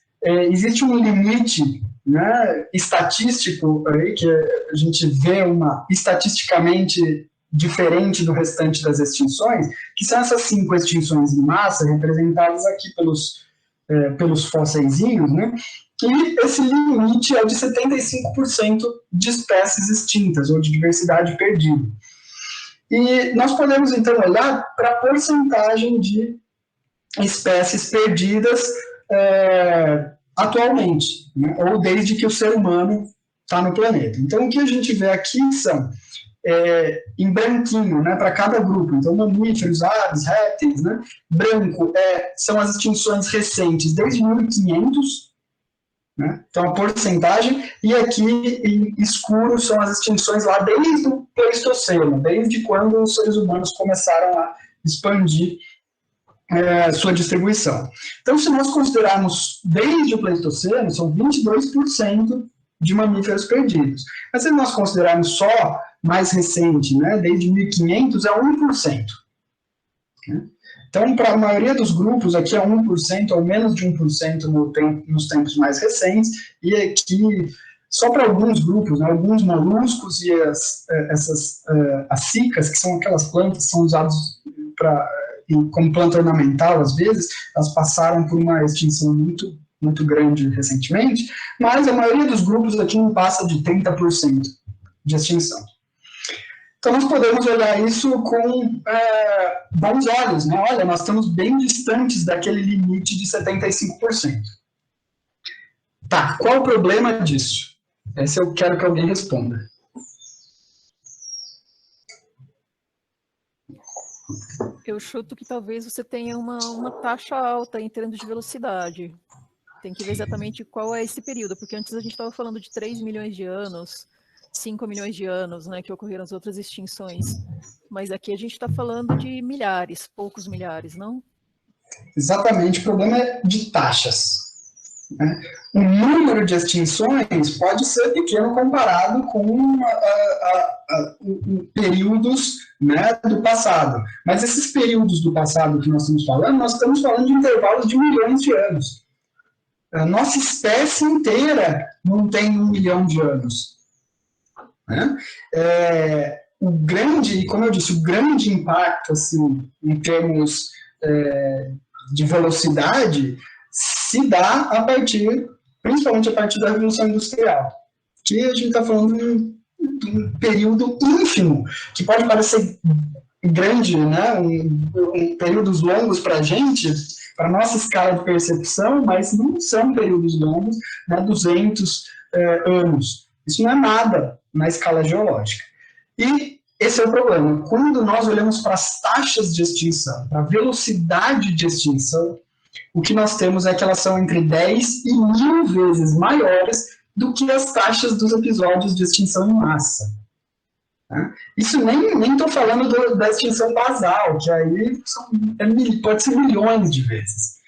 existe um limite, né, estatístico, aí, que a gente vê estatisticamente diferente do restante das extinções, que são essas 5 extinções em massa, representadas aqui pelos fóssilzinhos, né? E esse limite é de 75% de espécies extintas, ou de diversidade perdida. E nós podemos, então, olhar para a porcentagem de espécies perdidas atualmente, né? Ou desde que o ser humano está no planeta. Então, o que a gente vê aqui são, em branquinho, né, para cada grupo, então mamíferos, aves, répteis, né? Branco são as extinções recentes desde 1500, né? Então a porcentagem, e aqui em escuro são as extinções lá desde o Pleistoceno, desde quando os seres humanos começaram a expandir sua distribuição. Então, se nós considerarmos desde o Pleistoceno, são 22% de mamíferos perdidos. Mas se nós considerarmos só mais recente, né, desde 1500, é 1%. Então, para a maioria dos grupos, aqui é 1% ou menos de 1% nos tempos mais recentes, e aqui, só para alguns grupos, né, alguns moluscos e as cicas, que são aquelas plantas que são usadas como planta ornamental, às vezes, elas passaram por uma extinção muito grande recentemente, mas a maioria dos grupos aqui não passa de 30% de extinção. Então, nós podemos olhar isso com bons olhos, né? Olha, nós estamos bem distantes daquele limite de 75%. Tá, qual o problema disso? Esse eu quero que alguém responda.
Eu chuto que talvez você tenha uma taxa alta em termos de velocidade. Tem que ver exatamente qual é esse período, porque antes a gente estava falando de 3 milhões de anos, 5 milhões de anos, né, que ocorreram as outras extinções. Mas aqui a gente está falando de milhares, poucos milhares, não?
Exatamente, o problema é de taxas. Né? O número de extinções pode ser pequeno comparado com períodos, né, do passado. Mas esses períodos do passado que nós estamos falando de intervalos de milhões de anos. A nossa espécie inteira não tem 1 milhão de anos. Né? Como eu disse, o grande impacto, assim, em termos de velocidade, se dá principalmente a partir da Revolução Industrial, que a gente está falando de um período ínfimo, que pode parecer grande, né? Períodos longos para a gente, para a nossa escala de percepção, mas não são períodos longos, né? 200 anos. Isso não é nada na escala geológica. E esse é o problema. Quando nós olhamos para as taxas de extinção, para a velocidade de extinção, o que nós temos é que elas são entre 10 e 1000 vezes maiores do que as taxas dos episódios de extinção em massa. Isso nem estou falando da extinção basal, que aí pode ser milhões de vezes.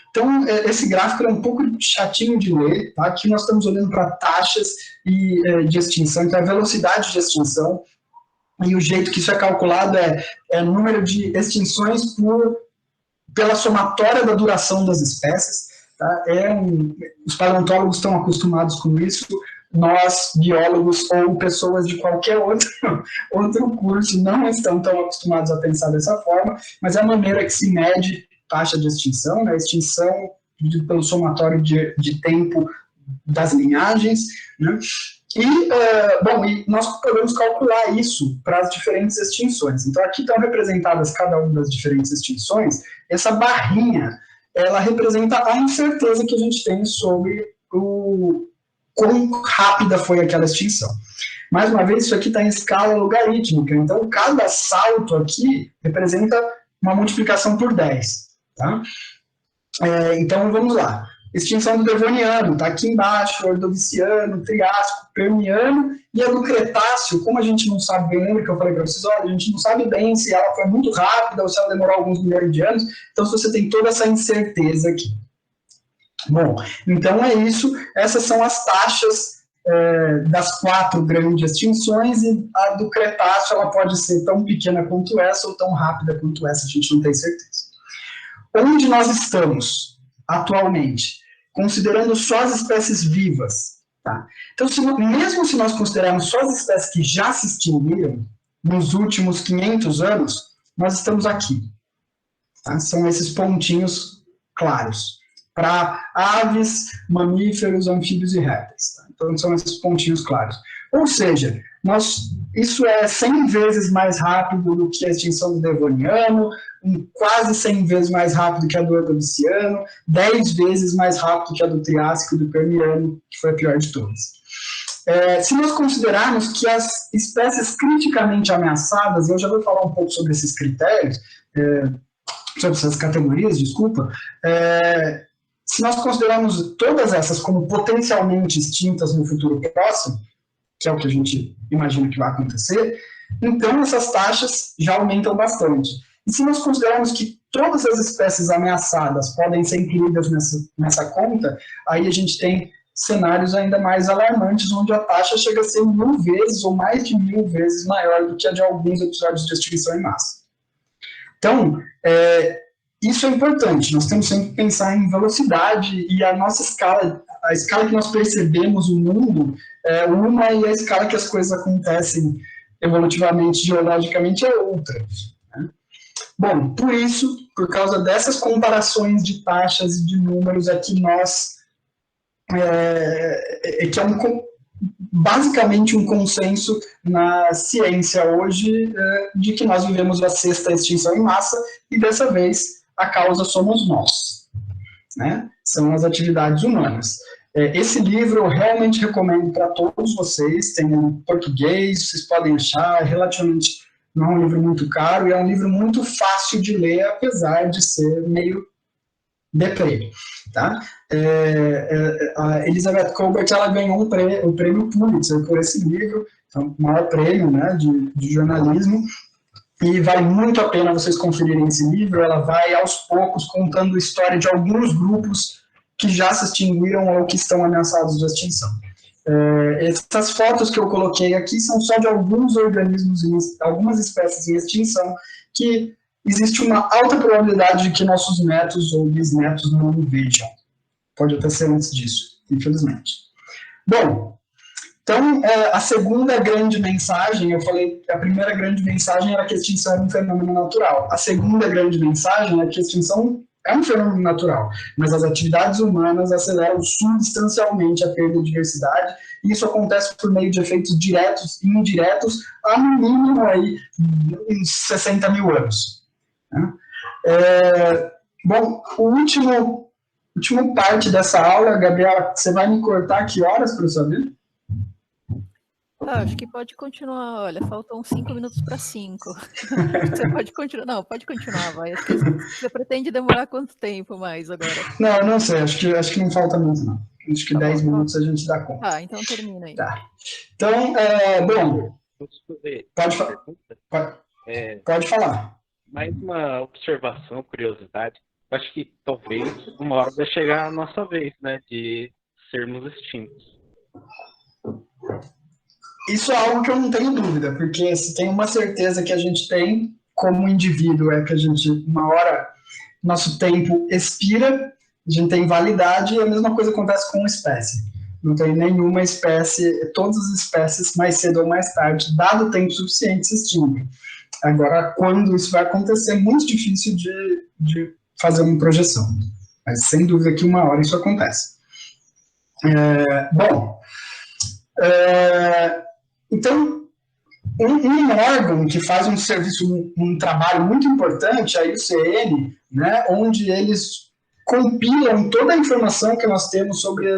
Então, esse gráfico é um pouco chatinho de ler, tá? Aqui nós estamos olhando para taxas de extinção, então a velocidade de extinção, e o jeito que isso é calculado é o número de extinções pela somatória da duração das espécies. Tá? Os paleontólogos estão acostumados com isso, nós, biólogos ou pessoas de qualquer outro curso não estão tão acostumados a pensar dessa forma, mas é a maneira que se mede taxa de extinção, né? Extinção pelo somatório de tempo das linhagens, né? E nós podemos calcular isso para as diferentes extinções. Então, aqui estão representadas cada uma das diferentes extinções. Essa barrinha, ela representa a incerteza que a gente tem sobre quão rápida foi aquela extinção. Mais uma vez, isso aqui está em escala logarítmica. Então, cada salto aqui representa uma multiplicação por 10. Tá? Então, vamos lá. extinção do Devoniano, está aqui embaixo, Ordoviciano, Triássico, Permiano, e a do Cretáceo, como a gente não sabe bem, lembra que eu falei para vocês, olha, a gente não sabe bem se ela foi muito rápida ou se ela demorou alguns milhões de anos, então você tem toda essa incerteza aqui. Bom, então é isso, essas são as taxas das 4 grandes extinções, e a do Cretáceo ela pode ser tão pequena quanto essa ou tão rápida quanto essa, a gente não tem certeza. Onde nós estamos atualmente, considerando só as espécies vivas, tá? Então, mesmo se nós considerarmos só as espécies que já se extinguiram nos últimos 500 anos, nós estamos aqui. Tá? São esses pontinhos claros, para aves, mamíferos, anfíbios e répteis. Tá? Então, são esses pontinhos claros. Ou seja, isso é 100 vezes mais rápido do que a extinção do Devoniano, quase 100 vezes mais rápido que a do Ordoviciano, 10 vezes mais rápido que a do Triássico e do Permiano, que foi a pior de todas. Se nós considerarmos que as espécies criticamente ameaçadas, eu já vou falar um pouco sobre esses critérios, sobre essas categorias, desculpa, se nós considerarmos todas essas como potencialmente extintas no futuro próximo, que é o que a gente imagina que vai acontecer, então essas taxas já aumentam bastante. E se nós considerarmos que todas as espécies ameaçadas podem ser incluídas nessa conta, aí a gente tem cenários ainda mais alarmantes, onde a taxa chega a ser 1000 vezes ou mais de 1000 vezes maior do que a de alguns episódios de extinção em massa. Então, isso é importante, nós temos sempre que pensar em velocidade, e a nossa escala, a escala que nós percebemos o mundo é uma, e a escala que as coisas acontecem evolutivamente, geologicamente, é outra. Né? Bom, por isso, por causa dessas comparações de taxas e de números, é que nós, basicamente um consenso na ciência hoje de que nós vivemos a 6ª extinção em massa, e dessa vez a causa somos nós, né? São as atividades humanas. Esse livro eu realmente recomendo para todos vocês, tem em português, vocês podem achar, relativamente, não é um livro muito caro, e é um livro muito fácil de ler, apesar de ser meio deprê, tá? A Elizabeth Kolbert, ela ganhou o prêmio Pulitzer por esse livro, então, o maior prêmio, né, de jornalismo, e vale muito a pena vocês conferirem esse livro. Ela vai, aos poucos, contando a história de alguns grupos que já se extinguiram ou que estão ameaçados de extinção. Essas fotos que eu coloquei aqui são só de alguns organismos, algumas espécies em extinção, que existe uma alta probabilidade de que nossos netos ou bisnetos não vejam. Pode até ser antes disso, infelizmente. Bom, então, a segunda grande mensagem, eu falei, a primeira grande mensagem era que a extinção era um fenômeno natural. A segunda grande mensagem é que a extinção é um fenômeno natural, mas as atividades humanas aceleram substancialmente a perda de diversidade, e isso acontece por meio de efeitos diretos e indiretos há, no mínimo, aí, uns 60 mil anos. Né? Bom, última parte dessa aula, Gabriela, você vai me cortar que horas para eu saber?
Acho que pode continuar. Olha, faltam 5 minutos para 5. Você pode continuar. Não, pode continuar, vai. Você pretende demorar quanto tempo mais agora?
Não sei, acho que não falta muito, não. Acho que 10 minutos a gente dá conta.
Ah, então termina aí.
Tá. Então, bom, pode falar.
Mais uma observação, curiosidade. Acho que talvez uma hora vai chegar a nossa vez, né, de sermos extintos.
Isso é algo que eu não tenho dúvida, porque se tem uma certeza que a gente tem como indivíduo, é que a gente, uma hora, nosso tempo expira, a gente tem validade, e a mesma coisa acontece com espécie. Não tem nenhuma espécie, todas as espécies, mais cedo ou mais tarde, dado o tempo suficiente, se extinguem. Agora, quando isso vai acontecer, é muito difícil de fazer uma projeção. Mas, sem dúvida, que uma hora isso acontece. Então, um órgão que faz um serviço, um trabalho muito importante, a IUCN, né, onde eles compilam toda a informação que nós temos sobre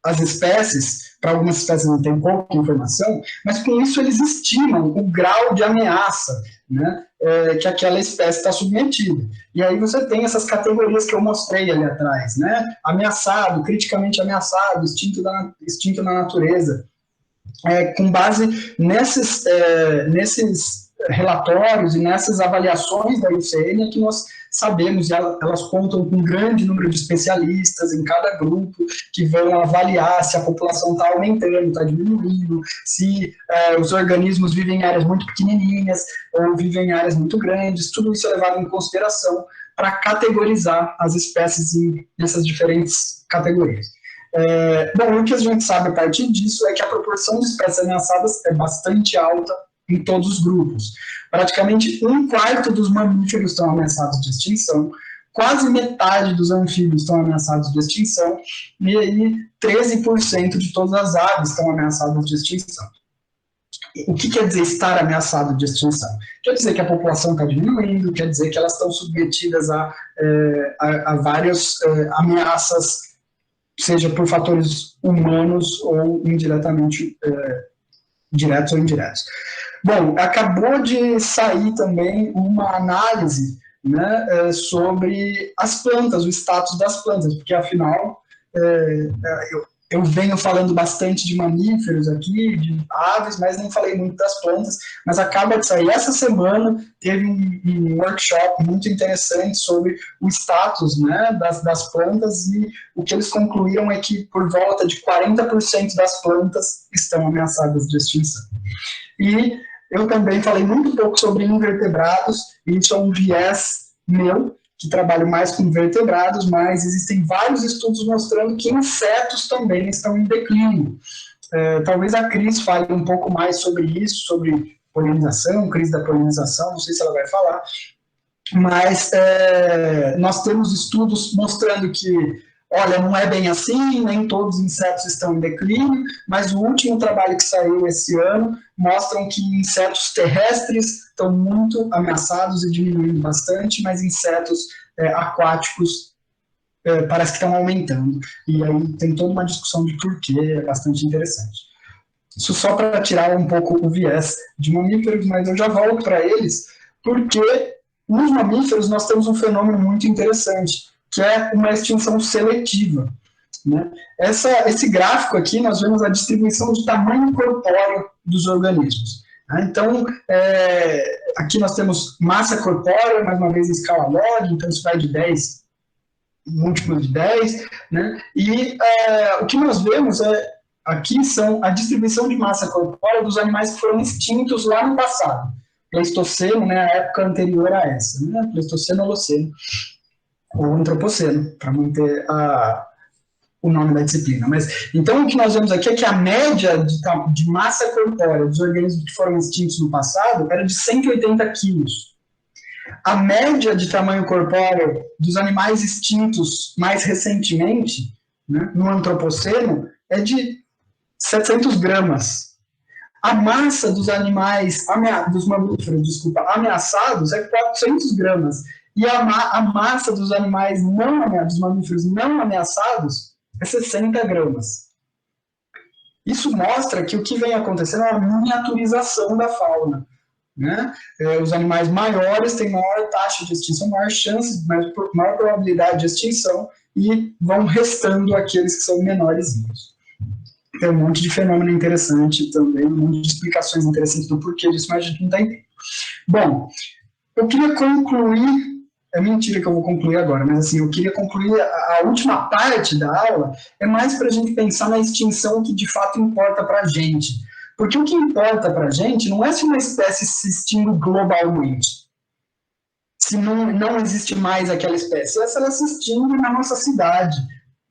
as espécies. Para algumas espécies não tem pouca informação, mas com isso eles estimam o grau de ameaça né, que aquela espécie está submetida. E aí você tem essas categorias que eu mostrei ali atrás, né, ameaçado, criticamente ameaçado, extinto na natureza. Com base nesses relatórios e nessas avaliações da IUCN é que nós sabemos, e elas contam com um grande número de especialistas em cada grupo que vão avaliar se a população está aumentando, está diminuindo, se os organismos vivem em áreas muito pequenininhas ou vivem em áreas muito grandes. Tudo isso é levado em consideração para categorizar as espécies nessas diferentes categorias. Bom, o que a gente sabe a partir disso é que a proporção de espécies ameaçadas é bastante alta em todos os grupos. Praticamente 1/4 dos mamíferos estão ameaçados de extinção, quase metade dos anfíbios estão ameaçados de extinção, e aí 13% de todas as aves estão ameaçadas de extinção. O que quer dizer estar ameaçado de extinção? Quer dizer que a população está diminuindo, quer dizer que elas estão submetidas a várias ameaças, seja por fatores humanos ou indiretamente, diretos ou indiretos. Bom, acabou de sair também uma análise, né, sobre as plantas, o status das plantas, porque afinal eu venho falando bastante de mamíferos aqui, de aves, mas não falei muito das plantas, mas acaba de sair. Essa semana teve um workshop muito interessante sobre o status, né, das plantas, e o que eles concluíram é que por volta de 40% das plantas estão ameaçadas de extinção. E eu também falei muito pouco sobre invertebrados, e isso é um viés meu, que trabalho mais com vertebrados, mas existem vários estudos mostrando que insetos também estão em declínio. Talvez a Cris fale um pouco mais sobre isso, sobre polinização, crise da polinização, não sei se ela vai falar, mas nós temos estudos mostrando que, olha, não é bem assim, nem todos os insetos estão em declínio, mas o último trabalho que saiu esse ano mostram que insetos terrestres estão muito ameaçados e diminuindo bastante, mas insetos aquáticos parece que estão aumentando. E aí tem toda uma discussão de porquê, é bastante interessante. Isso só para tirar um pouco o viés de mamíferos, mas eu já volto para eles, porque nos mamíferos nós temos um fenômeno muito interessante, que é uma extinção seletiva, né? Esse gráfico aqui, nós vemos a distribuição de tamanho corpóreo dos organismos. Né? Então, aqui nós temos massa corpórea, mais uma vez em escala log, então isso vai de 10, múltiplo de 10, né? E o que nós vemos aqui são a distribuição de massa corpórea dos animais que foram extintos lá no passado. Pleistoceno, né, a época anterior a essa, né? Pleistoceno, Holoceno, ou antropoceno, para manter o nome da disciplina. Mas, então, o que nós vemos aqui é que a média de massa corpórea dos organismos que foram extintos no passado era de 180 quilos. A média de tamanho corpóreo dos animais extintos mais recentemente, né, no antropoceno, é de 700 gramas. A massa dos animais, dos mamíferos, ameaçados é 400 gramas. E a massa dos animais dos mamíferos não ameaçados é 60 gramas. Isso mostra que o que vem acontecendo é uma miniaturização da fauna. Né? Os animais maiores têm maior taxa de extinção, maior chance, maior probabilidade de extinção, e vão restando aqueles que são menorzinhos. Tem um monte de fenômeno interessante também, um monte de explicações interessantes do porquê disso, mas a gente não está entendendo. Bom, eu queria concluir. É mentira que eu vou concluir agora, mas assim, eu queria concluir a última parte da aula, é mais para a gente pensar na extinção que de fato importa para a gente. Porque o que importa para a gente não é se uma espécie se extingue globalmente, se não existe mais aquela espécie, é se ela se extingue na nossa cidade,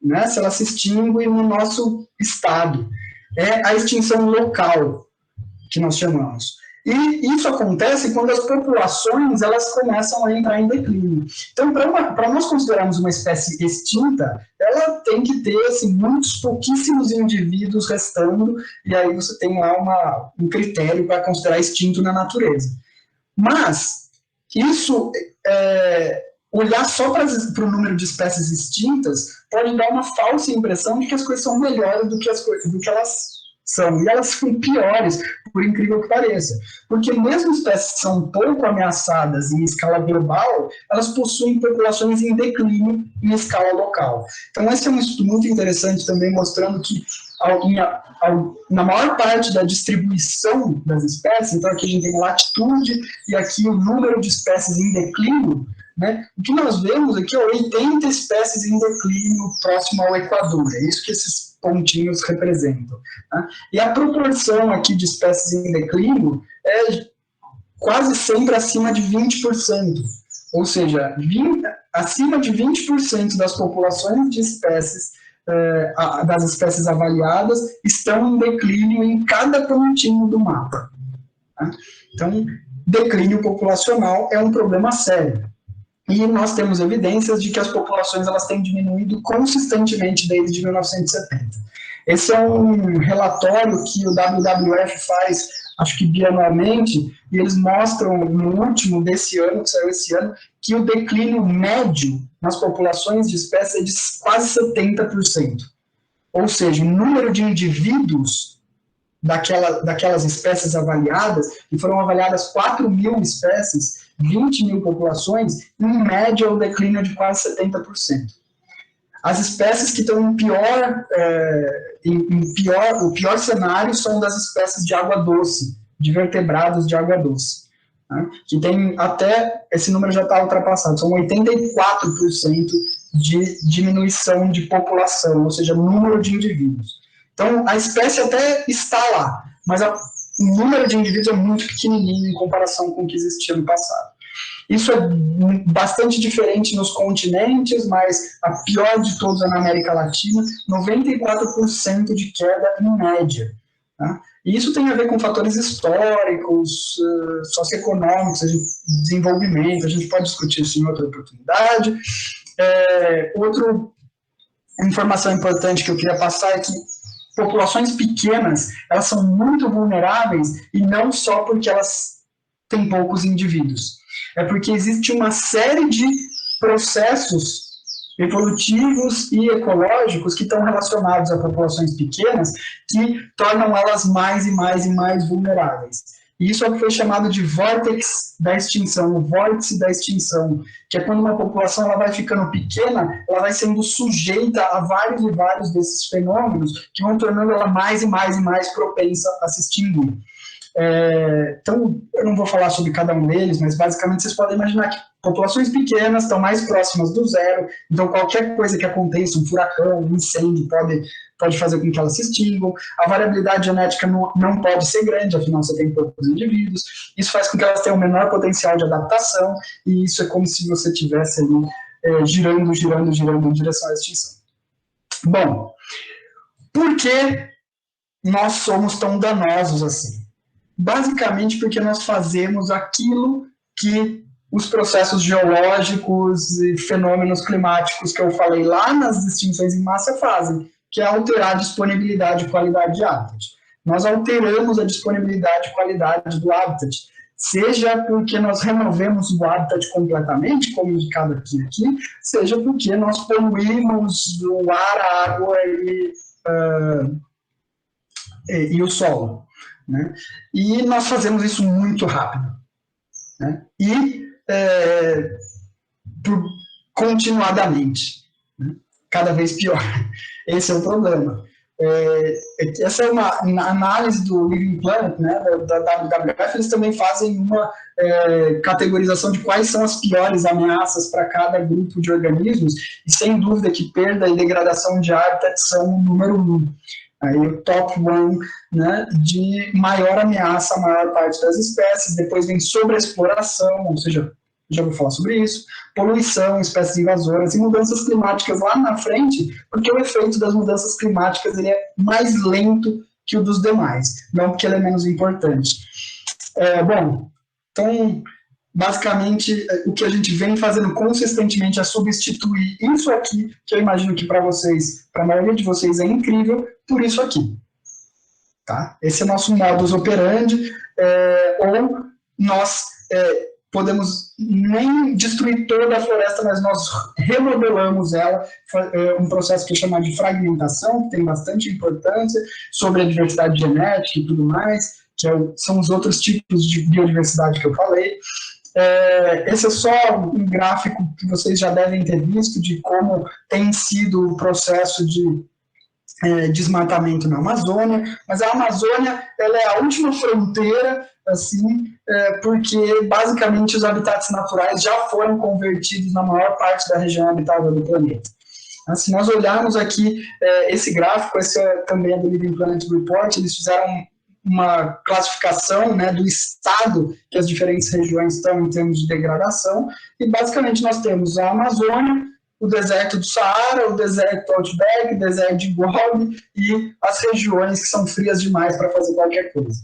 né? Se ela se extingue no nosso estado. É a extinção local, que nós chamamos. E isso acontece quando as populações elas começam a entrar em declínio. Então, para nós considerarmos uma espécie extinta, ela tem que ter assim, pouquíssimos indivíduos restando, e aí você tem lá um critério para considerar extinto na natureza. Mas, isso, olhar só para o número de espécies extintas pode dar uma falsa impressão de que as coisas são melhores do que elas são, e elas são piores, por incrível que pareça, porque mesmo espécies que são pouco ameaçadas em escala global, elas possuem populações em declínio em escala local. Então esse é um estudo muito interessante também, mostrando que na maior parte da distribuição das espécies, então aqui a gente tem latitude e aqui o número de espécies em declínio, né? O que nós vemos aqui é 80 espécies em declínio próximo ao Equador, é isso que esses pontinhos representam. Né? E a proporção aqui de espécies em declínio é quase sempre acima de 20%, ou seja, acima de 20% das populações de espécies, das espécies avaliadas, estão em declínio em cada pontinho do mapa. Tá? Então, declínio populacional é um problema sério. E nós temos evidências de que as populações elas têm diminuído consistentemente desde 1970. Esse é um relatório que o WWF faz, acho que bianualmente, e eles mostram no último desse ano, que saiu esse ano, que o declínio médio nas populações de espécies é de quase 70%. Ou seja, o número de indivíduos daquelas espécies avaliadas, e foram avaliadas 4.000 espécies, 20.000 populações, em média o declínio é de quase 70%. As espécies que estão o pior cenário são das espécies de água doce, de vertebrados de água doce, né? Que tem até, esse número já está ultrapassado, são 84% de diminuição de população, ou seja, número de indivíduos. Então, a espécie até está lá, mas o número de indivíduos é muito pequenininho em comparação com o que existia no passado. Isso é bastante diferente nos continentes, mas a pior de todas é na América Latina, 94% de queda em média. Tá? E isso tem a ver com fatores históricos, socioeconômicos, desenvolvimento, a gente pode discutir isso em outra oportunidade. Outra informação importante que eu queria passar é que populações pequenas, elas são muito vulneráveis, e não só porque elas têm poucos indivíduos. É porque existe uma série de processos evolutivos e ecológicos que estão relacionados a populações pequenas que tornam elas mais e mais e mais vulneráveis. E isso é o que foi chamado de vórtice da extinção, o vórtice da extinção, que é quando uma população ela vai ficando pequena, ela vai sendo sujeita a vários e vários desses fenômenos que vão tornando ela mais e mais e mais propensa a se extinguir. Então, eu não vou falar sobre cada um deles, mas basicamente vocês podem imaginar que populações pequenas estão mais próximas do zero, então qualquer coisa que aconteça, um furacão, um incêndio, pode fazer com que elas se extingam. A variabilidade genética não pode ser grande, afinal você tem poucos indivíduos. Isso faz com que elas tenham um menor potencial de adaptação, e isso é como se você estivesse ali girando em direção à extinção. Bom, por que nós somos tão danosos assim? Basicamente porque nós fazemos aquilo que os processos geológicos e fenômenos climáticos que eu falei lá nas extinções em massa fazem, que é alterar a disponibilidade e qualidade de habitat. Nós alteramos a disponibilidade e qualidade do habitat, seja porque nós removemos o habitat completamente, como indicado aqui, seja porque nós poluímos o ar, a água e o solo. Né? E nós fazemos isso muito rápido. Né? E continuadamente. Né? Cada vez pior. Esse é o problema. Essa é uma análise do Living Planet, né, da WWF, eles também fazem uma categorização de quais são as piores ameaças para cada grupo de organismos, e sem dúvida que perda e degradação de habitat são o número 1. Aí o top 1, né, de maior ameaça à maior parte das espécies, depois vem sobreexploração, ou seja, já vou falar sobre isso, poluição, espécies invasoras e mudanças climáticas lá na frente, porque o efeito das mudanças climáticas ele é mais lento que o dos demais, não porque ele é menos importante. Bom, então, basicamente, o que a gente vem fazendo consistentemente é substituir isso aqui, que eu imagino que para vocês, para a maioria de vocês é incrível, por isso aqui. Tá? Esse é o nosso modus operandi, ou nós podemos nem destruir toda a floresta, mas nós remodelamos ela, um processo que é chamado de fragmentação, que tem bastante importância, sobre a diversidade genética e tudo mais, que são os outros tipos de biodiversidade que eu falei. Esse é só um gráfico que vocês já devem ter visto de como tem sido o processo de desmatamento na Amazônia, mas a Amazônia ela é a última fronteira, assim, porque basicamente os habitats naturais já foram convertidos na maior parte da região habitável do planeta. Se nós olharmos aqui esse gráfico, esse também é do Living Planet Report, eles fizeram uma classificação, né, do estado que as diferentes regiões estão em termos de degradação, e basicamente nós temos a Amazônia, o deserto do Saara, o deserto do Outback, o deserto de Gobi e as regiões que são frias demais para fazer qualquer coisa.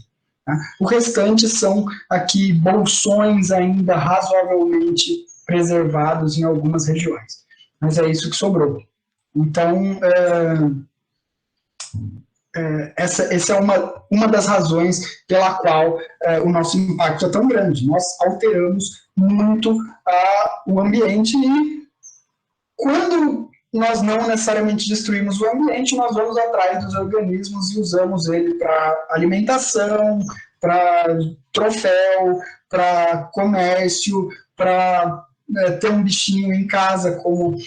Tá? O restante são aqui bolsões ainda razoavelmente preservados em algumas regiões. Mas é isso que sobrou. Então, essa é uma das razões pela qual o nosso impacto é tão grande. Nós alteramos muito o ambiente e quando nós não necessariamente destruímos o ambiente, nós vamos atrás dos organismos e usamos ele para alimentação, para troféu, para comércio, para ter um bichinho em casa, como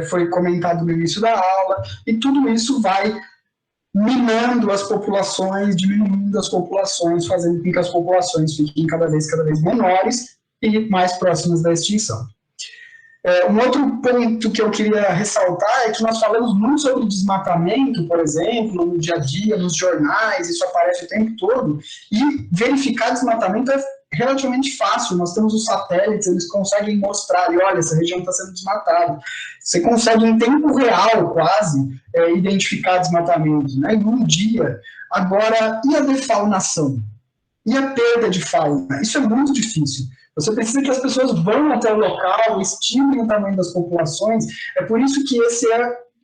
foi comentado no início da aula, e tudo isso vai minando as populações, diminuindo as populações, fazendo com que as populações fiquem cada vez menores e mais próximas da extinção. Um outro ponto que eu queria ressaltar é que nós falamos muito sobre desmatamento, por exemplo, no dia a dia, nos jornais, isso aparece o tempo todo, e verificar desmatamento é relativamente fácil. Nós temos os satélites, eles conseguem mostrar, e olha, essa região está sendo desmatada. Você consegue em tempo real, quase, identificar desmatamento, né, em um dia. Agora, e a defaunação? E a perda de fauna? Isso é muito difícil. Você precisa que as pessoas vão até o local, estimem o tamanho das populações. É por isso que esse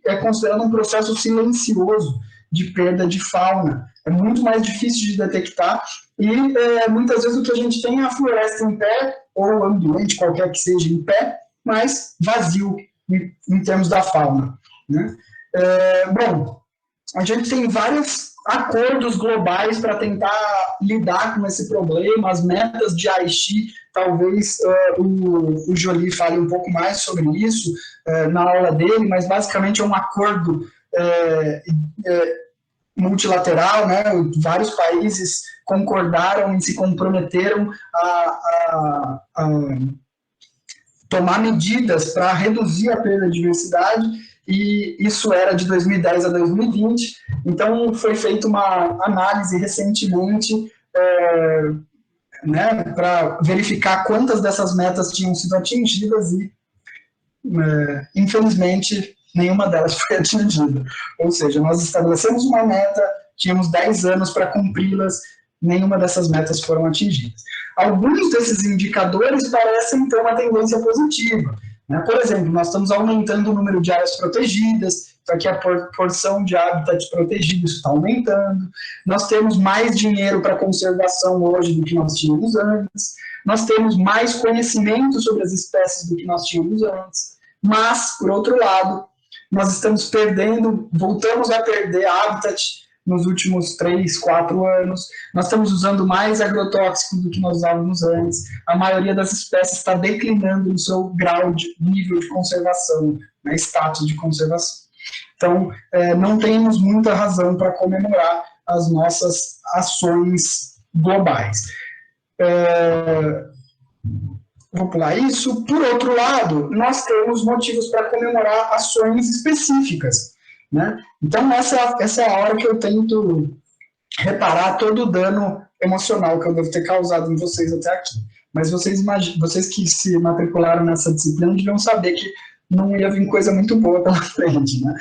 é considerado um processo silencioso de perda de fauna. É muito mais difícil de detectar e muitas vezes o que a gente tem é a floresta em pé, ou o ambiente qualquer que seja em pé, mas vazio em termos da fauna, né? Bom, a gente tem vários acordos globais para tentar lidar com esse problema, as metas de Aichi, talvez o Joly fale um pouco mais sobre isso na aula dele, mas basicamente é um acordo multilateral, né? Vários países concordaram e se comprometeram a tomar medidas para reduzir a perda de diversidade, e isso era de 2010 a 2020, então foi feita uma análise recentemente né, para verificar quantas dessas metas tinham sido atingidas e, infelizmente, nenhuma delas foi atingida. Ou seja, nós estabelecemos uma meta, tínhamos 10 anos para cumpri-las, nenhuma dessas metas foram atingidas. Alguns desses indicadores parecem ter uma tendência positiva. Né? Por exemplo, nós estamos aumentando o número de áreas protegidas, então aqui a porção de habitat protegido está aumentando, nós temos mais dinheiro para conservação hoje do que nós tínhamos antes, nós temos mais conhecimento sobre as espécies do que nós tínhamos antes, mas, por outro lado, nós estamos voltamos a perder habitat nos últimos 3, 4 anos, nós estamos usando mais agrotóxicos do que nós usávamos antes, a maioria das espécies está declinando no seu nível de conservação, né, status de conservação. Então, não temos muita razão para comemorar as nossas ações globais. Vou pular isso. Por outro lado, nós temos motivos para comemorar ações específicas, né? Então, essa é a hora que eu tento reparar todo o dano emocional que eu devo ter causado em vocês até aqui. Mas vocês que se matricularam nessa disciplina deviam saber que não ia vir coisa muito boa pela frente, né?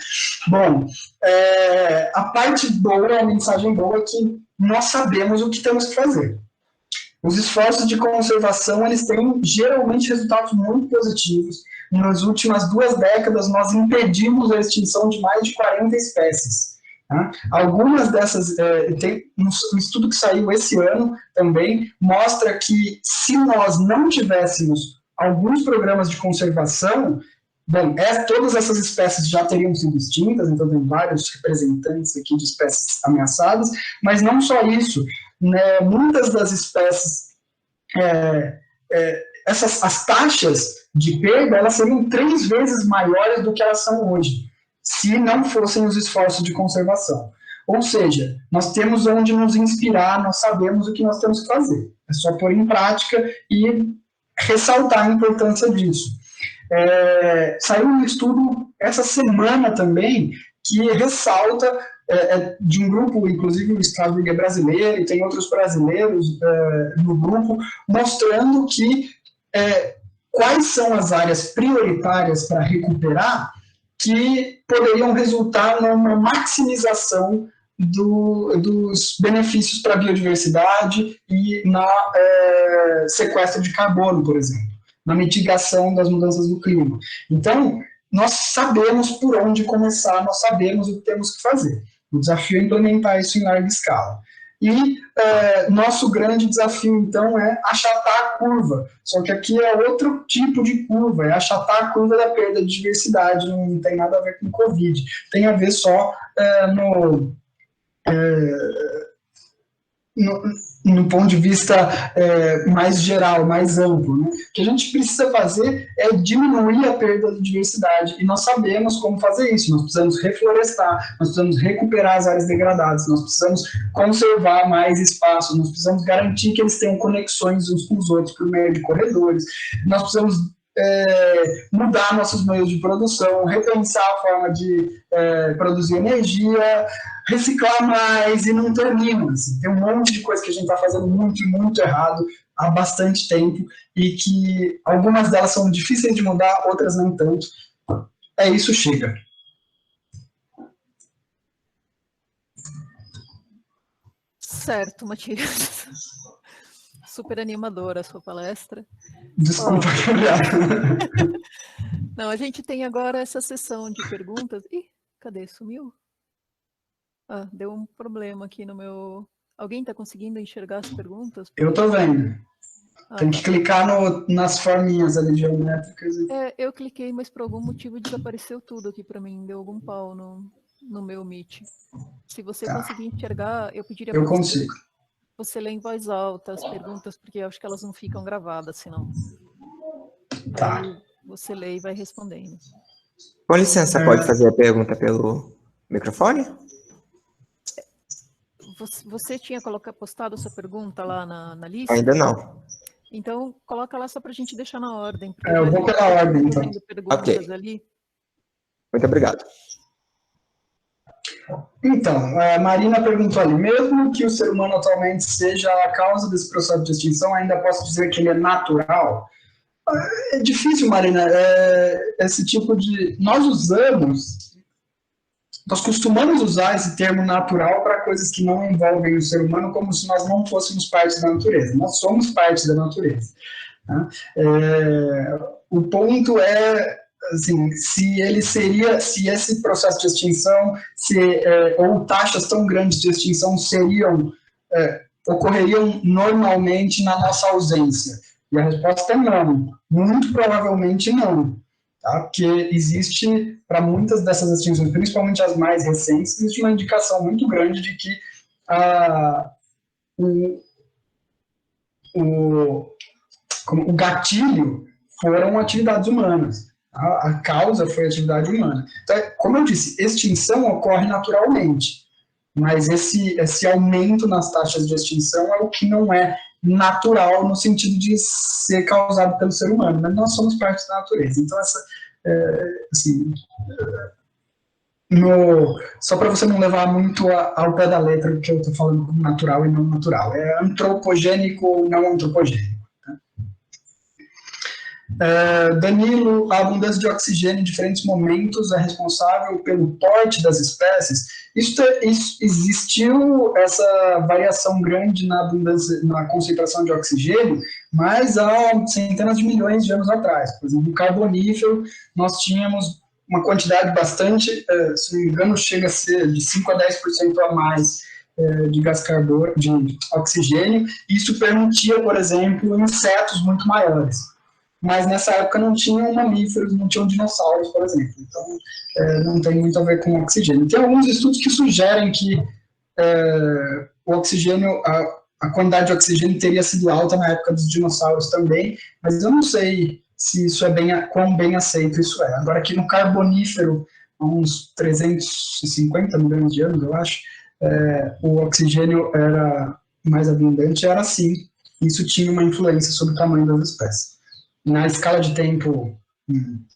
Bom, a parte boa, a mensagem boa é que nós sabemos o que temos que fazer. Os esforços de conservação, eles têm geralmente resultados muito positivos. Nas últimas 2 décadas, nós impedimos a extinção de mais de 40 espécies. Tá? Algumas dessas, tem um estudo que saiu esse ano também, mostra que se nós não tivéssemos alguns programas de conservação, bom, todas essas espécies já teriam sido extintas, então tem vários representantes aqui de espécies ameaçadas, mas não só isso, né, muitas das espécies, as taxas de perda, elas seriam 3 vezes maiores do que elas são hoje, se não fossem os esforços de conservação. Ou seja, nós temos onde nos inspirar, nós sabemos o que nós temos que fazer. É só pôr em prática e ressaltar a importância disso. Saiu um estudo essa semana também que ressalta, de um grupo, inclusive o Strasbourg é brasileiro, e tem outros brasileiros no grupo, mostrando que quais são as áreas prioritárias para recuperar que poderiam resultar numa maximização dos benefícios para a biodiversidade e na sequestro de carbono, por exemplo, na mitigação das mudanças do clima. Então, nós sabemos por onde começar, nós sabemos o que temos que fazer. O desafio é implementar isso em larga escala. E nosso grande desafio, então, é achatar a curva. Só que aqui é outro tipo de curva, é achatar a curva da perda de diversidade, não tem nada a ver com Covid. Tem a ver só no ponto de vista mais geral, mais amplo. Né? O que a gente precisa fazer é diminuir a perda de diversidade, e nós sabemos como fazer isso. Nós precisamos reflorestar, nós precisamos recuperar as áreas degradadas, nós precisamos conservar mais espaços, nós precisamos garantir que eles tenham conexões uns com os outros por meio de corredores, nós precisamos mudar nossos meios de produção, repensar a forma de produzir energia, reciclar mais, e não termina. Assim. Tem um monte de coisa que a gente está fazendo muito, muito errado há bastante tempo, e que algumas delas são difíceis de mudar, outras não tanto. Isso, chega.
Certo, Matias. Super animadora a sua palestra.
Desculpa,
Não, a gente tem agora essa sessão de perguntas. Ih, cadê? Sumiu? Deu um problema aqui no meu... Alguém está conseguindo enxergar as perguntas?
Eu estou vendo. Tem que clicar nas forminhas ali geométricas.
Eu cliquei, mas por algum motivo desapareceu tudo aqui para mim. Deu algum pau no meu Meet. Se você conseguir enxergar, eu pediria para você ler em voz alta as perguntas, porque eu acho que elas não ficam gravadas, senão.
Tá.
Aí você lê e vai respondendo.
Com licença, pode fazer a pergunta pelo microfone?
Você tinha postado essa pergunta lá na lista?
Ainda não.
Então, coloca lá só para a gente deixar na ordem.
Eu vou pela ordem, então.
Ok. Ali.
Muito obrigado.
Então, a Marina perguntou ali, mesmo que o ser humano atualmente seja a causa desse processo de extinção, ainda posso dizer que ele é natural? É difícil, Marina, esse tipo de... Nós costumamos usar esse termo natural para coisas que não envolvem o ser humano, como se nós não fôssemos parte da natureza. Nós somos parte da natureza. Tá? O ponto é, assim, se esse processo de extinção, ou taxas tão grandes de extinção ocorreriam normalmente na nossa ausência. E a resposta é não. Muito provavelmente não. Tá? Porque existe, para muitas dessas extinções, principalmente as mais recentes, existe uma indicação muito grande de que o gatilho foram atividades humanas. Tá? A causa foi a atividade humana. Então, como eu disse, extinção ocorre naturalmente, mas esse aumento nas taxas de extinção é o que não é natural no sentido de ser causado pelo ser humano, mas nós somos parte da natureza. Então, só para você não levar muito ao pé da letra o que eu estou falando como natural e não natural, é antropogênico ou não antropogênico. Danilo, a abundância de oxigênio em diferentes momentos é responsável pelo porte das espécies. Existiu essa variação grande na concentração de oxigênio, mas há centenas de milhões de anos atrás. Por exemplo, no Carbonífero, nós tínhamos uma quantidade bastante, se não me engano, chega a ser de 5 a 10% a mais de gás carbônico, de oxigênio. Isso permitia, por exemplo, insetos muito maiores. Mas nessa época não tinham mamíferos, não tinham dinossauros, por exemplo. Então, não tem muito a ver com oxigênio. Tem alguns estudos que sugerem que o oxigênio, a quantidade de oxigênio teria sido alta na época dos dinossauros também, mas eu não sei se isso quão bem aceito isso é. Agora, aqui no Carbonífero, há uns 350 milhões de anos, eu acho, o oxigênio era mais abundante, era assim. Isso tinha uma influência sobre o tamanho das espécies. Na escala de tempo,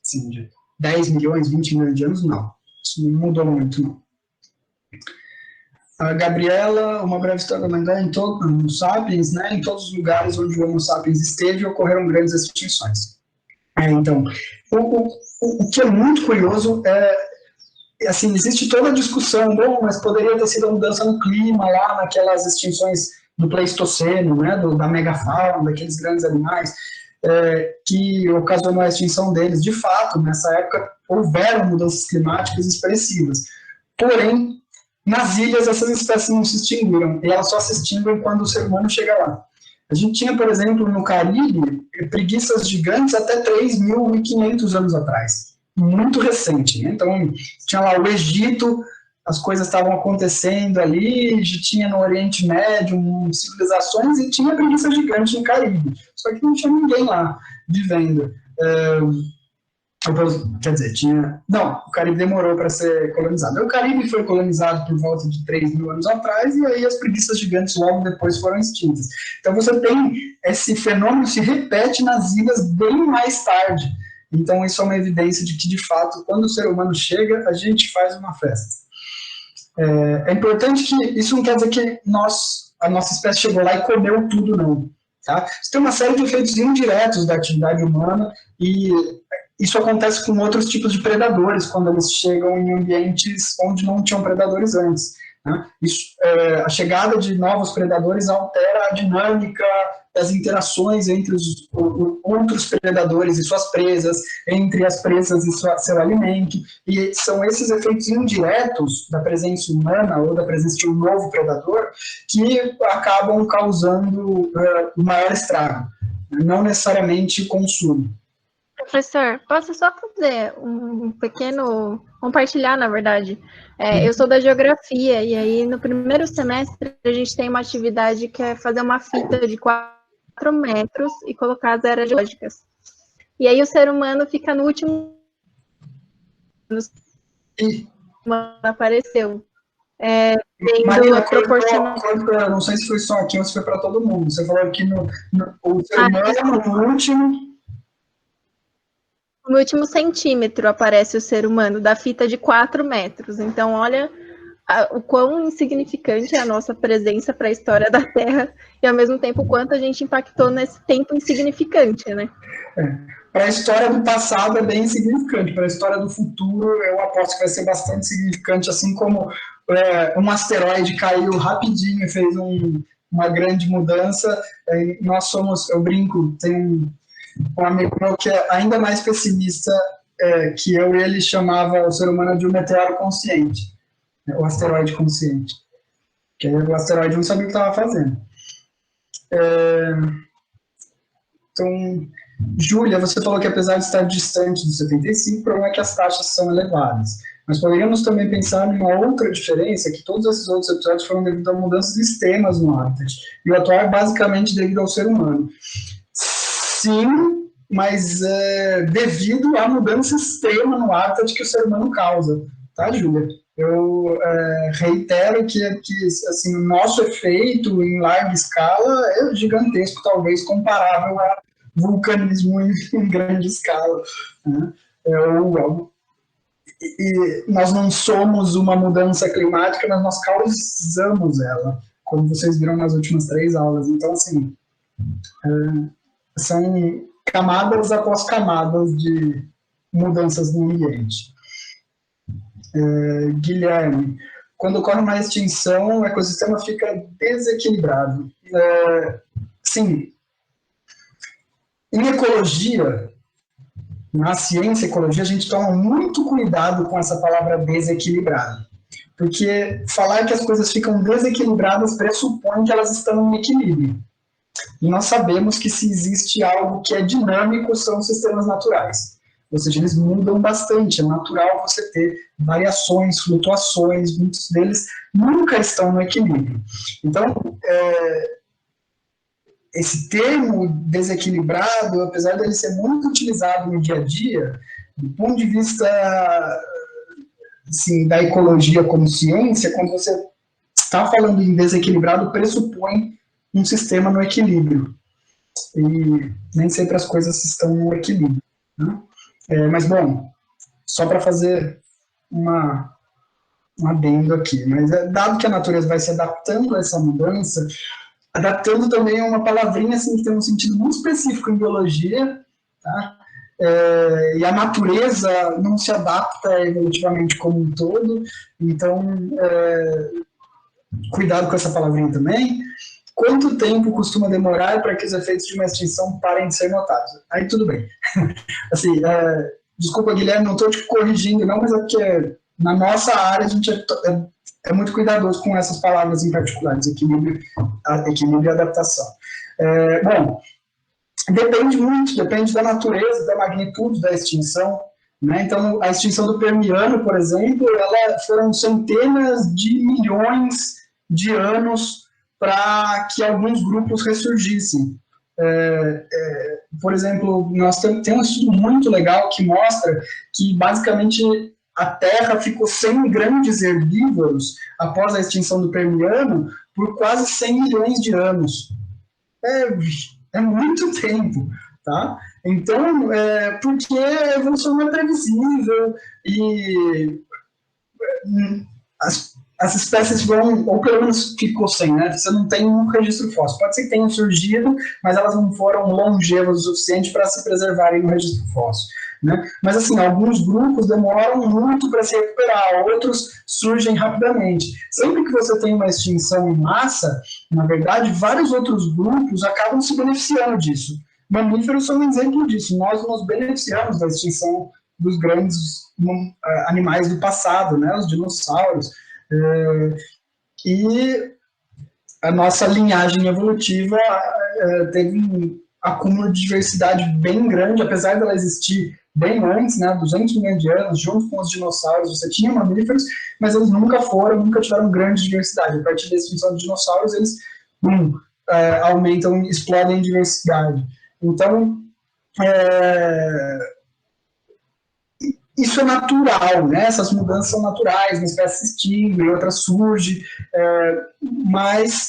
assim, de 10 milhões, 20 milhões de anos, não. Isso não mudou muito, não. A Gabriela, uma breve história da humanidade em Homo sapiens, né? Em todos os lugares onde o Homo sapiens esteve, ocorreram grandes extinções. Então, o que é muito curioso assim, existe toda a discussão, bom, mas poderia ter sido a mudança no clima lá, naquelas extinções do Pleistoceno, né? Da megafauna, daqueles grandes animais, que ocasionou a extinção deles. De fato, nessa época, houveram mudanças climáticas expressivas. Porém, nas ilhas, essas espécies não se extinguiram, e elas só se extinguem quando o ser humano chega lá. A gente tinha, por exemplo, no Caribe, preguiças gigantes até 3.500 anos atrás. Muito recente, né? Então, tinha lá o Egito, as coisas estavam acontecendo ali, já tinha no Oriente Médio civilizações, e tinha preguiça gigante no Caribe. Só que não tinha ninguém lá vivendo. Quer dizer, não, o Caribe demorou para ser colonizado. O Caribe foi colonizado por volta de 3.000 anos atrás, e aí as preguiças gigantes logo depois foram extintas. Então você tem, esse fenômeno se repete nas ilhas bem mais tarde. Então isso é uma evidência de que, de fato, quando o ser humano chega, a gente faz uma festa. É importante que, isso não quer dizer que a nossa espécie chegou lá e comeu tudo, não. Tá? Isso tem uma série de efeitos indiretos da atividade humana, e isso acontece com outros tipos de predadores, quando eles chegam em ambientes onde não tinham predadores antes. Né? A chegada de novos predadores altera a dinâmica das interações entre os outros predadores e suas presas, entre as presas e seu alimento, e são esses efeitos indiretos da presença humana ou da presença de um novo predador que acabam causando o maior estrago, não necessariamente o consumo.
Professor, posso só fazer um pequeno... compartilhar, na verdade. Eu sou da geografia, e aí no primeiro semestre a gente tem uma atividade que é fazer uma fita de 4 metros e colocar as eras geológicas. E aí o ser humano fica no último... apareceu.
Marina, não sei se foi só aqui ou se foi para todo mundo. Você falou que o ser humano no último...
No último centímetro aparece o ser humano, da fita de 4 metros. Então, olha o quão insignificante é a nossa presença para a história da Terra, e ao mesmo tempo o quanto a gente impactou nesse tempo insignificante, né?
Para a história do passado é bem insignificante, para a história do futuro eu aposto que vai ser bastante significante, assim como um asteroide caiu rapidinho e fez uma grande mudança. Nós somos, eu brinco, tem um amigo meu que é ainda mais pessimista que eu, e ele chamava o ser humano de um meteoro consciente, o asteroide consciente, que aí o asteroide não sabia o que estava fazendo. Então, Júlia, você falou que apesar de estar distante do 75, o problema é que as taxas são elevadas. Mas poderíamos também pensar em uma outra diferença, que todos esses outros episódios foram devido a mudanças extremas no hábitat, e o atual é basicamente devido ao ser humano. Sim, mas devido à mudança extrema no hábitat que o ser humano causa, tá, Júlia? Eu reitero que assim, o nosso efeito em larga escala é gigantesco, talvez comparável a vulcanismo em grande escala, né? E nós não somos uma mudança climática, mas nós causamos ela, como vocês viram nas últimas 3 aulas. Então, assim, são camadas após camadas de mudanças no ambiente. Guilherme, quando ocorre uma extinção, o ecossistema fica desequilibrado. Sim, em ecologia, na ciência e ecologia, a gente toma muito cuidado com essa palavra desequilibrado. Porque falar que as coisas ficam desequilibradas pressupõe que elas estão em equilíbrio. E nós sabemos que se existe algo que é dinâmico, são os sistemas naturais. Ou seja, eles mudam bastante. É natural você ter variações, flutuações, muitos deles nunca estão no equilíbrio. Então, esse termo desequilibrado, apesar dele ser muito utilizado no dia a dia, do ponto de vista assim, da ecologia como ciência, quando você está falando em desequilibrado, pressupõe um sistema no equilíbrio. E nem sempre as coisas estão no equilíbrio. Né? Mas, bom, só para fazer um adendo aqui, mas dado que a natureza vai se adaptando a essa mudança, adaptando também é uma palavrinha assim, que tem um sentido muito específico em biologia, tá? E a natureza não se adapta evolutivamente como um todo, então cuidado com essa palavrinha também. Quanto tempo costuma demorar para que os efeitos de uma extinção parem de ser notados? Aí tudo bem. Assim, desculpa, Guilherme, não estou te corrigindo, não, mas é porque na nossa área a gente é muito cuidadoso com essas palavras em particular, equilíbrio e adaptação. Bom, depende muito, depende da natureza, da magnitude da extinção. Né? Então, a extinção do Permiano, por exemplo, foram centenas de milhões de anos para que alguns grupos ressurgissem. Por exemplo, nós temos um estudo muito legal que mostra que, basicamente, a Terra ficou sem grandes herbívoros após a extinção do Permiano por quase 100 milhões de anos. É muito tempo, tá? Então, porque a evolução não é previsível e as espécies vão, ou pelo menos ficou sem, né? Você não tem um registro fóssil. Pode ser que tenham surgido, mas elas não foram longevas o suficiente para se preservarem no registro fóssil. Né? Mas, assim, alguns grupos demoram muito para se recuperar, outros surgem rapidamente. Sempre que você tem uma extinção em massa, na verdade, vários outros grupos acabam se beneficiando disso. Mamíferos são um exemplo disso. Nós nos beneficiamos da extinção dos grandes animais do passado, né? Os dinossauros. E a nossa linhagem evolutiva teve um acúmulo de diversidade bem grande, apesar dela existir bem antes, né, 200 milhões de anos, junto com os dinossauros, você tinha mamíferos, mas eles nunca tiveram grande diversidade. A partir da extinção dos dinossauros, eles aumentam, explodem em diversidade. Então, isso é natural, né? Essas mudanças são naturais, uma espécie se extingue, outra surge, mas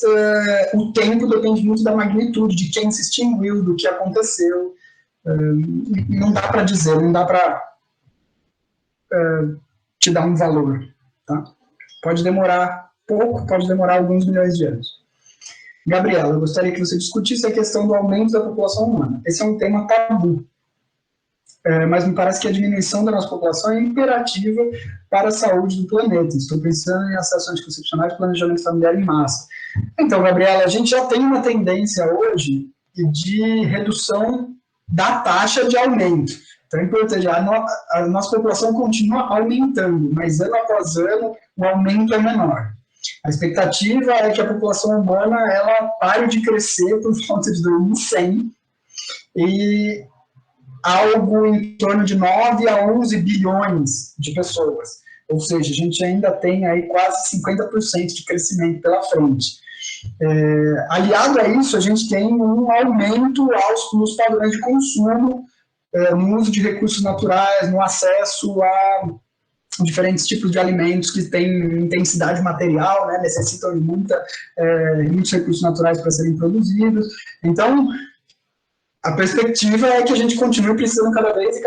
o tempo depende muito da magnitude, de quem se extinguiu, do que aconteceu. Não dá para dizer, não dá para te dar um valor. Tá? Pode demorar pouco, pode demorar alguns milhões de anos. Gabriela, eu gostaria que você discutisse a questão do aumento da população humana. Esse é um tema tabu. Mas me parece que a diminuição da nossa população é imperativa para a saúde do planeta. Estou pensando em acesso anticoncepcional e planejamento familiar em massa. Então, Gabriela, a gente já tem uma tendência hoje de redução da taxa de aumento. Então, é importante, a nossa população continua aumentando, mas ano após ano o aumento é menor. A expectativa é que a população humana ela pare de crescer por volta de 2100 e algo em torno de 9 a 11 bilhões de pessoas. Ou seja, a gente ainda tem aí quase 50% de crescimento pela frente. Aliado a isso, a gente tem um aumento nos padrões de consumo, no uso de recursos naturais, no acesso a diferentes tipos de alimentos que têm intensidade material, né, necessitam de muitos recursos naturais para serem produzidos. Então, a perspectiva é que a gente continue precisando cada vez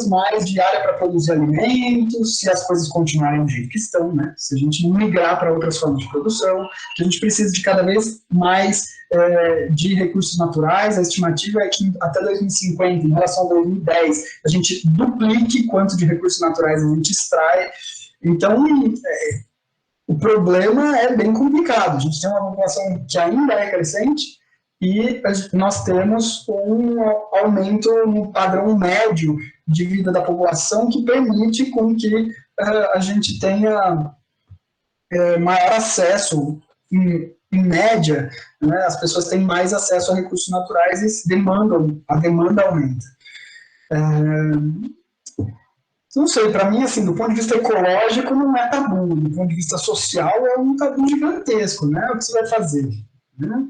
mais de área para produzir alimentos, se as coisas continuarem do jeito que estão, né? Se a gente não migrar para outras formas de produção, que a gente precisa de cada vez mais de recursos naturais. A estimativa é que até 2050, em relação a 2010, a gente duplique quanto de recursos naturais a gente extrai. Então, o problema é bem complicado. A gente tem uma população que ainda é crescente, e nós temos um aumento no padrão médio de vida da população que permite com que a gente tenha maior acesso, em média, né, as pessoas têm mais acesso a recursos naturais e a demanda aumenta. Não sei, para mim, assim, do ponto de vista ecológico, não é tabu. Do ponto de vista social, é um tabu gigantesco, né? O que você vai fazer? Né?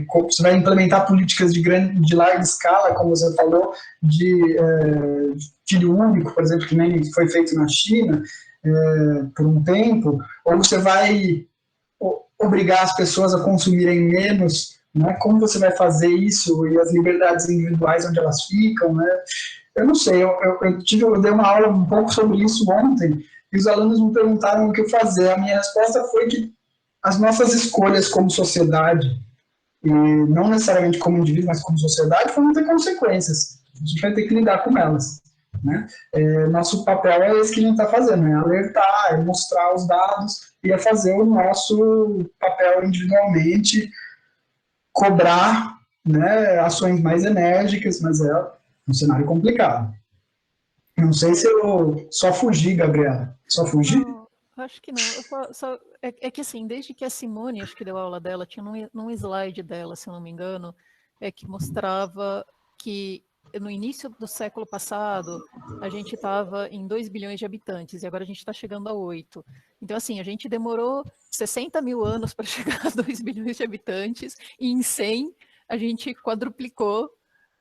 Você vai implementar políticas de larga escala, como você falou, de filho único, por exemplo, que nem foi feito na China por um tempo, ou você vai obrigar as pessoas a consumirem menos, né? Como você vai fazer isso e as liberdades individuais onde elas ficam, né? Eu não sei, eu dei uma aula um pouco sobre isso ontem e os alunos me perguntaram o que fazer. A minha resposta foi que as nossas escolhas como sociedade, e não necessariamente como indivíduo, mas como sociedade, vão ter consequências. A gente vai ter que lidar com elas. Né? Nosso papel é esse que a gente está fazendo, é alertar, é mostrar os dados e é fazer o nosso papel individualmente, cobrar, né, ações mais enérgicas, mas é um cenário complicado. Não sei se eu só fugi, Gabriela. Só fugi?
Não, acho que não. É que assim, desde que a Simone, acho que deu a aula dela, tinha num slide dela, se eu não me engano, que mostrava que no início do século passado, a gente estava em 2 bilhões de habitantes, e agora a gente está chegando a 8. Então, assim, a gente demorou 60 mil anos para chegar a 2 bilhões de habitantes, e em 100 a gente quadruplicou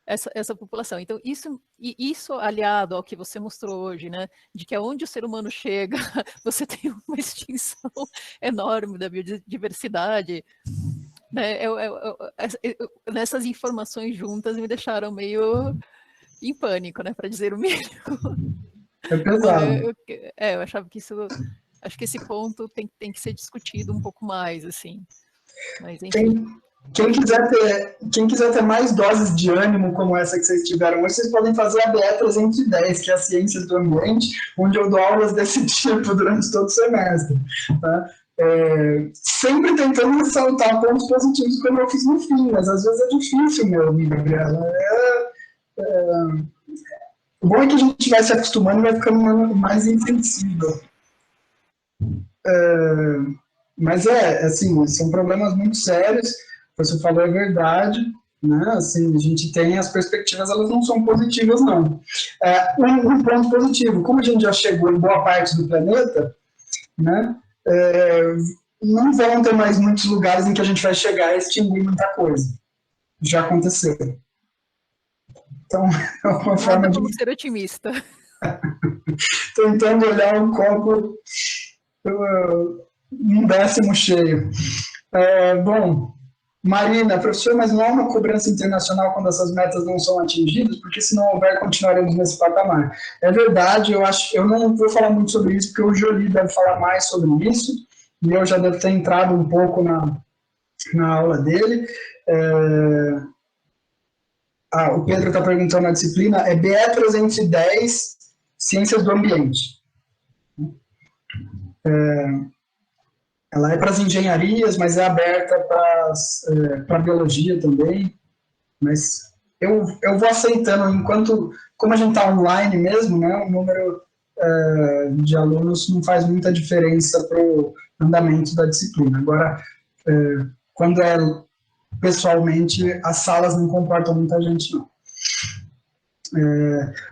essa população. Então, isso aliado ao que você mostrou hoje, né, de que aonde o ser humano chega, você tem uma extinção enorme da biodiversidade, né, nessas informações juntas me deixaram meio em pânico, né, para dizer o mínimo.
É pesado.
Eu achava que acho que esse ponto tem que ser discutido um pouco mais, assim. Mas, enfim.
Quem quiser ter mais doses de ânimo como essa que vocês tiveram hoje, vocês podem fazer a BE 310, que é a Ciências do Ambiente, onde eu dou aulas desse tipo durante todo o semestre. Tá? Sempre tentando ressaltar pontos positivos, como eu fiz no fim, mas às vezes é difícil, meu amigo, Gabriela. O bom é que a gente vai se acostumando e vai ficando mais insensível. Mas assim, são problemas muito sérios. Você falou é verdade, né? Assim, a gente tem as perspectivas, elas não são positivas, não. Um ponto positivo, como a gente já chegou em boa parte do planeta, né? Não vão ter mais muitos lugares em que a gente vai chegar a extinguir muita coisa. Já aconteceu. Então, é uma forma de...
Vamos ser otimista.
Tentando olhar um copo um décimo cheio. Bom, Marina, professor, mas não há uma cobrança internacional quando essas metas não são atingidas, porque se não houver, continuaremos nesse patamar. É verdade, eu não vou falar muito sobre isso, porque o Jolie deve falar mais sobre isso, e eu já devo ter entrado um pouco na aula dele. O Pedro está perguntando na disciplina, é BE 310, Ciências do Ambiente. Ela é para as engenharias, mas é aberta para a biologia também. Mas eu vou aceitando, como a gente está online mesmo, né, o número de alunos não faz muita diferença para o andamento da disciplina. Agora, quando é pessoalmente, as salas não comportam muita gente, não.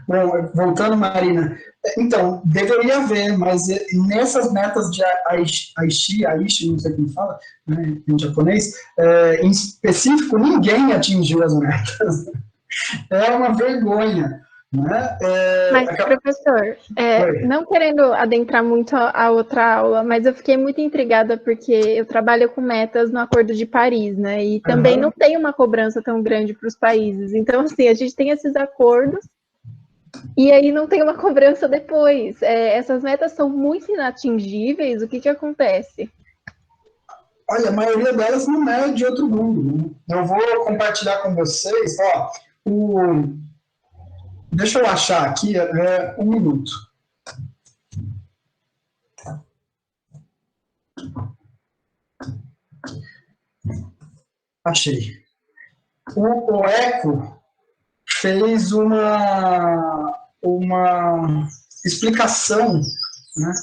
Bom, voltando, Marina, então, deveria haver, mas nessas metas de Aichi, não sei como fala, né, em japonês, em específico, ninguém atingiu as metas. É uma vergonha. Né?
Mas, professor, não querendo adentrar muito a outra aula, mas eu fiquei muito intrigada porque eu trabalho com metas no Acordo de Paris, né? E também não tem uma cobrança tão grande para os países. Então, assim, a gente tem esses acordos e aí não tem uma cobrança depois. Essas metas são muito inatingíveis. O que acontece?
Olha, a maioria delas não é de outro mundo. Eu vou compartilhar com vocês, deixa eu achar aqui, um minuto. Achei. o ECO fez uma explicação, né,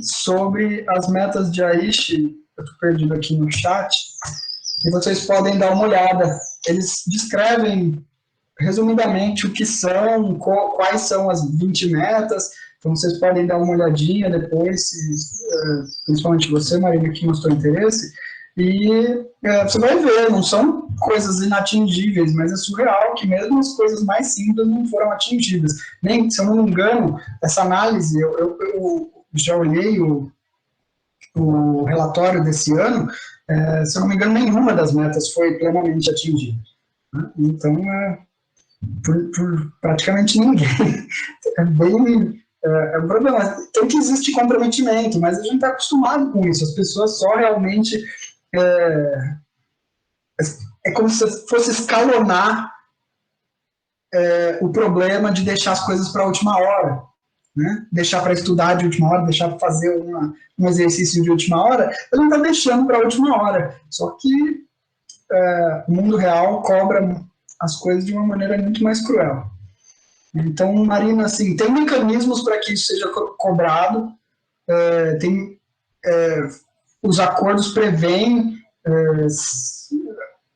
sobre as metas de Aichi. Eu estou perdido aqui no chat, e vocês podem dar uma olhada. Eles descrevem resumidamente o que são, quais são as 20 metas, então vocês podem dar uma olhadinha depois, principalmente você, Marina, que mostrou interesse, e você vai ver, não são coisas inatingíveis, mas é surreal que mesmo as coisas mais simples não foram atingidas. Nem, se eu não me engano, essa análise, eu já olhei o relatório desse ano, se eu não me engano, nenhuma das metas foi plenamente atingida, né? Então, por praticamente ninguém. É bem... É um problema. Tem que existir comprometimento, mas a gente está acostumado com isso. As pessoas só realmente... É como se fosse escalonar o problema de deixar as coisas para a última hora, né? Deixar para estudar de última hora, deixar para fazer um exercício de última hora. Ele não está deixando para a última hora. Só que o mundo real cobra as coisas de uma maneira muito mais cruel. Então, Marina, assim, tem mecanismos para que isso seja cobrado, os acordos prevêem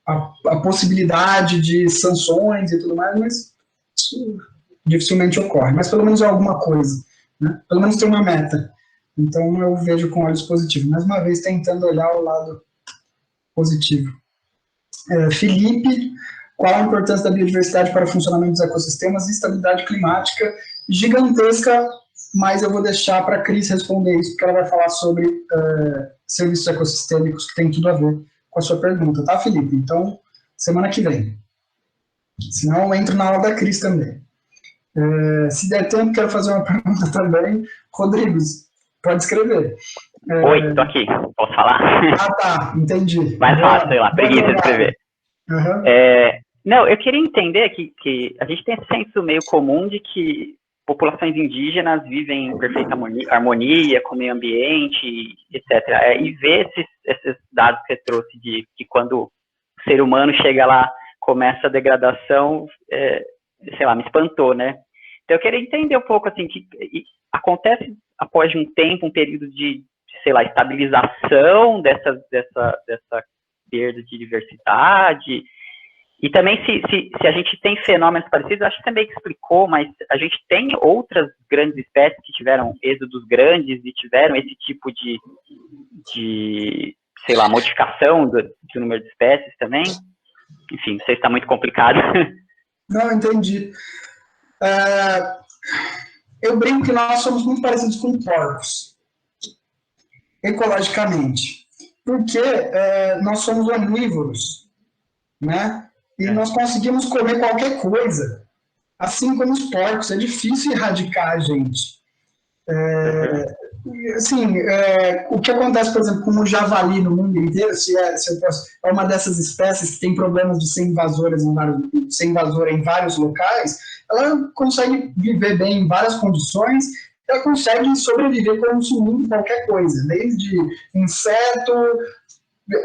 a possibilidade de sanções e tudo mais, mas isso dificilmente ocorre. Mas pelo menos é alguma coisa, né? Pelo menos tem uma meta. Então eu vejo com olhos positivos. Mais uma vez, tentando olhar o lado positivo. Felipe, qual a importância da biodiversidade para o funcionamento dos ecossistemas e estabilidade climática? Gigantesca, mas eu vou deixar para a Cris responder isso, porque ela vai falar sobre serviços ecossistêmicos, que tem tudo a ver com a sua pergunta, tá, Felipe? Então, semana que vem. Senão eu entro na aula da Cris também. Se der tempo, quero fazer uma pergunta também. Rodrigo, pode escrever.
Oi, tô aqui. Posso falar?
Ah, tá. Entendi.
Mais fácil, sei lá. Preguiça de escrever.
Uhum.
Não, eu queria entender que a gente tem esse senso meio comum de que populações indígenas vivem em perfeita harmonia com o meio ambiente, etc. E ver esses dados que você trouxe de que quando o ser humano chega lá, começa a degradação, sei lá, me espantou, né? Então eu queria entender um pouco, assim, que acontece após um tempo, um período de, sei lá, estabilização dessa perda de diversidade. E também se a gente tem fenômenos parecidos, acho que você meio que explicou, mas a gente tem outras grandes espécies que tiveram êxodos grandes e tiveram esse tipo de sei lá, modificação do número de espécies também? Enfim, não sei se está muito complicado.
Não, entendi. Eu brinco que nós somos muito parecidos com porcos, ecologicamente, porque nós somos onívoros, né? E nós conseguimos comer qualquer coisa, assim como os porcos. É difícil erradicar a gente. Assim, o que acontece, por exemplo, com o javali no mundo inteiro, é uma dessas espécies que tem problemas de ser invasora em vários locais, ela consegue viver bem em várias condições, ela consegue sobreviver consumindo qualquer coisa, desde inseto,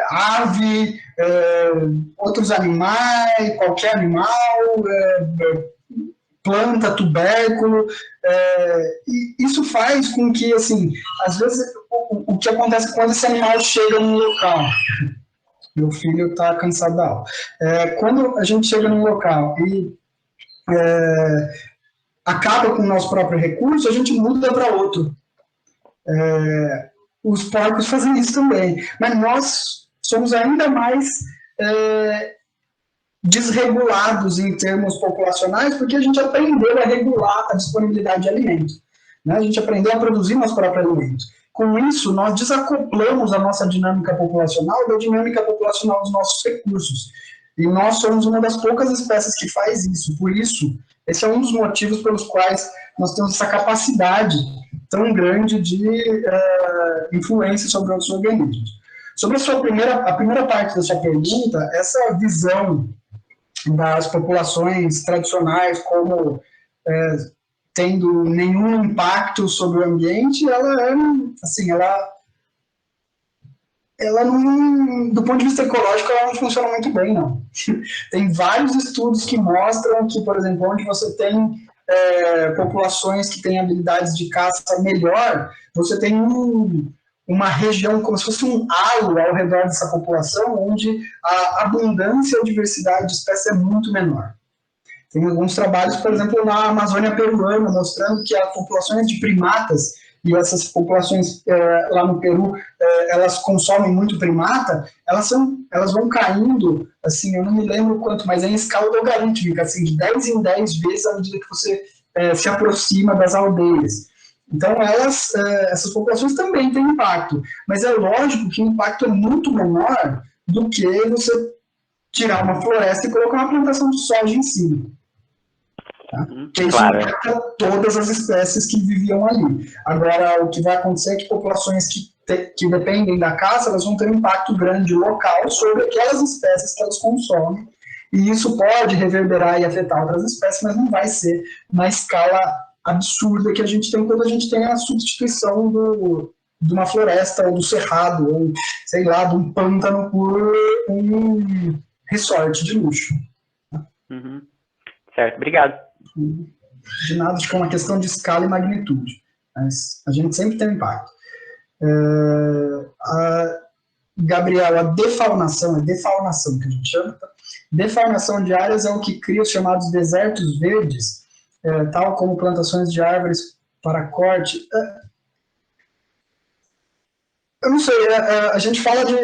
ave, outros animais, qualquer animal, planta, tubérculo, e isso faz com que, assim, às vezes, o que acontece quando esse animal chega num local, meu filho está cansado da aula, quando a gente chega num local e acaba com o nosso próprio recurso, a gente muda para outro. Os porcos fazem isso também, mas nós somos ainda mais desregulados em termos populacionais, porque a gente aprendeu a regular a disponibilidade de alimento, né? A gente aprendeu a produzir nosso próprio alimento. Com isso, nós desacoplamos a nossa dinâmica populacional da dinâmica populacional dos nossos recursos. E nós somos uma das poucas espécies que faz isso. Por isso, esse é um dos motivos pelos quais nós temos essa capacidade tão grande de influência sobre outros organismos. Sobre a primeira parte da sua pergunta, essa visão das populações tradicionais como tendo nenhum impacto sobre o ambiente, ela ela não, do ponto de vista ecológico, ela não funciona muito bem, não. Tem vários estudos que mostram que, por exemplo, onde você tem populações que têm habilidades de caça melhor, você tem uma região como se fosse um halo ao redor dessa população, onde a abundância e a diversidade de espécies é muito menor. Tem alguns trabalhos, por exemplo, na Amazônia peruana, mostrando que as populações de primatas, e essas populações lá no Peru, elas consomem muito primata, elas vão caindo, assim, eu não me lembro quanto, mas é em escala logarítmica, assim, de 10 em 10 vezes à medida que você se aproxima das aldeias. Então, essas populações também têm impacto, mas é lógico que o impacto é muito menor do que você tirar uma floresta e colocar uma plantação de soja em cima. Tá? Porque isso impacta todas as espécies que viviam ali. Agora, o que vai acontecer é que populações que dependem da caça, elas vão ter um impacto grande local sobre aquelas espécies que elas consomem, e isso pode reverberar e afetar outras espécies, mas não vai ser na escala absurda que a gente tem quando a gente tem a substituição de uma floresta, ou do cerrado, ou, sei lá, de um pântano por um resort de luxo.
Uhum. Certo, obrigado.
De nada, acho que é uma questão de escala e magnitude, mas a gente sempre tem impacto. Gabriel, a defaunação, é defaunação que a gente chama, tá? Defaunação de áreas é o que cria os chamados desertos verdes, tal como plantações de árvores para corte. Eu não sei, a gente fala de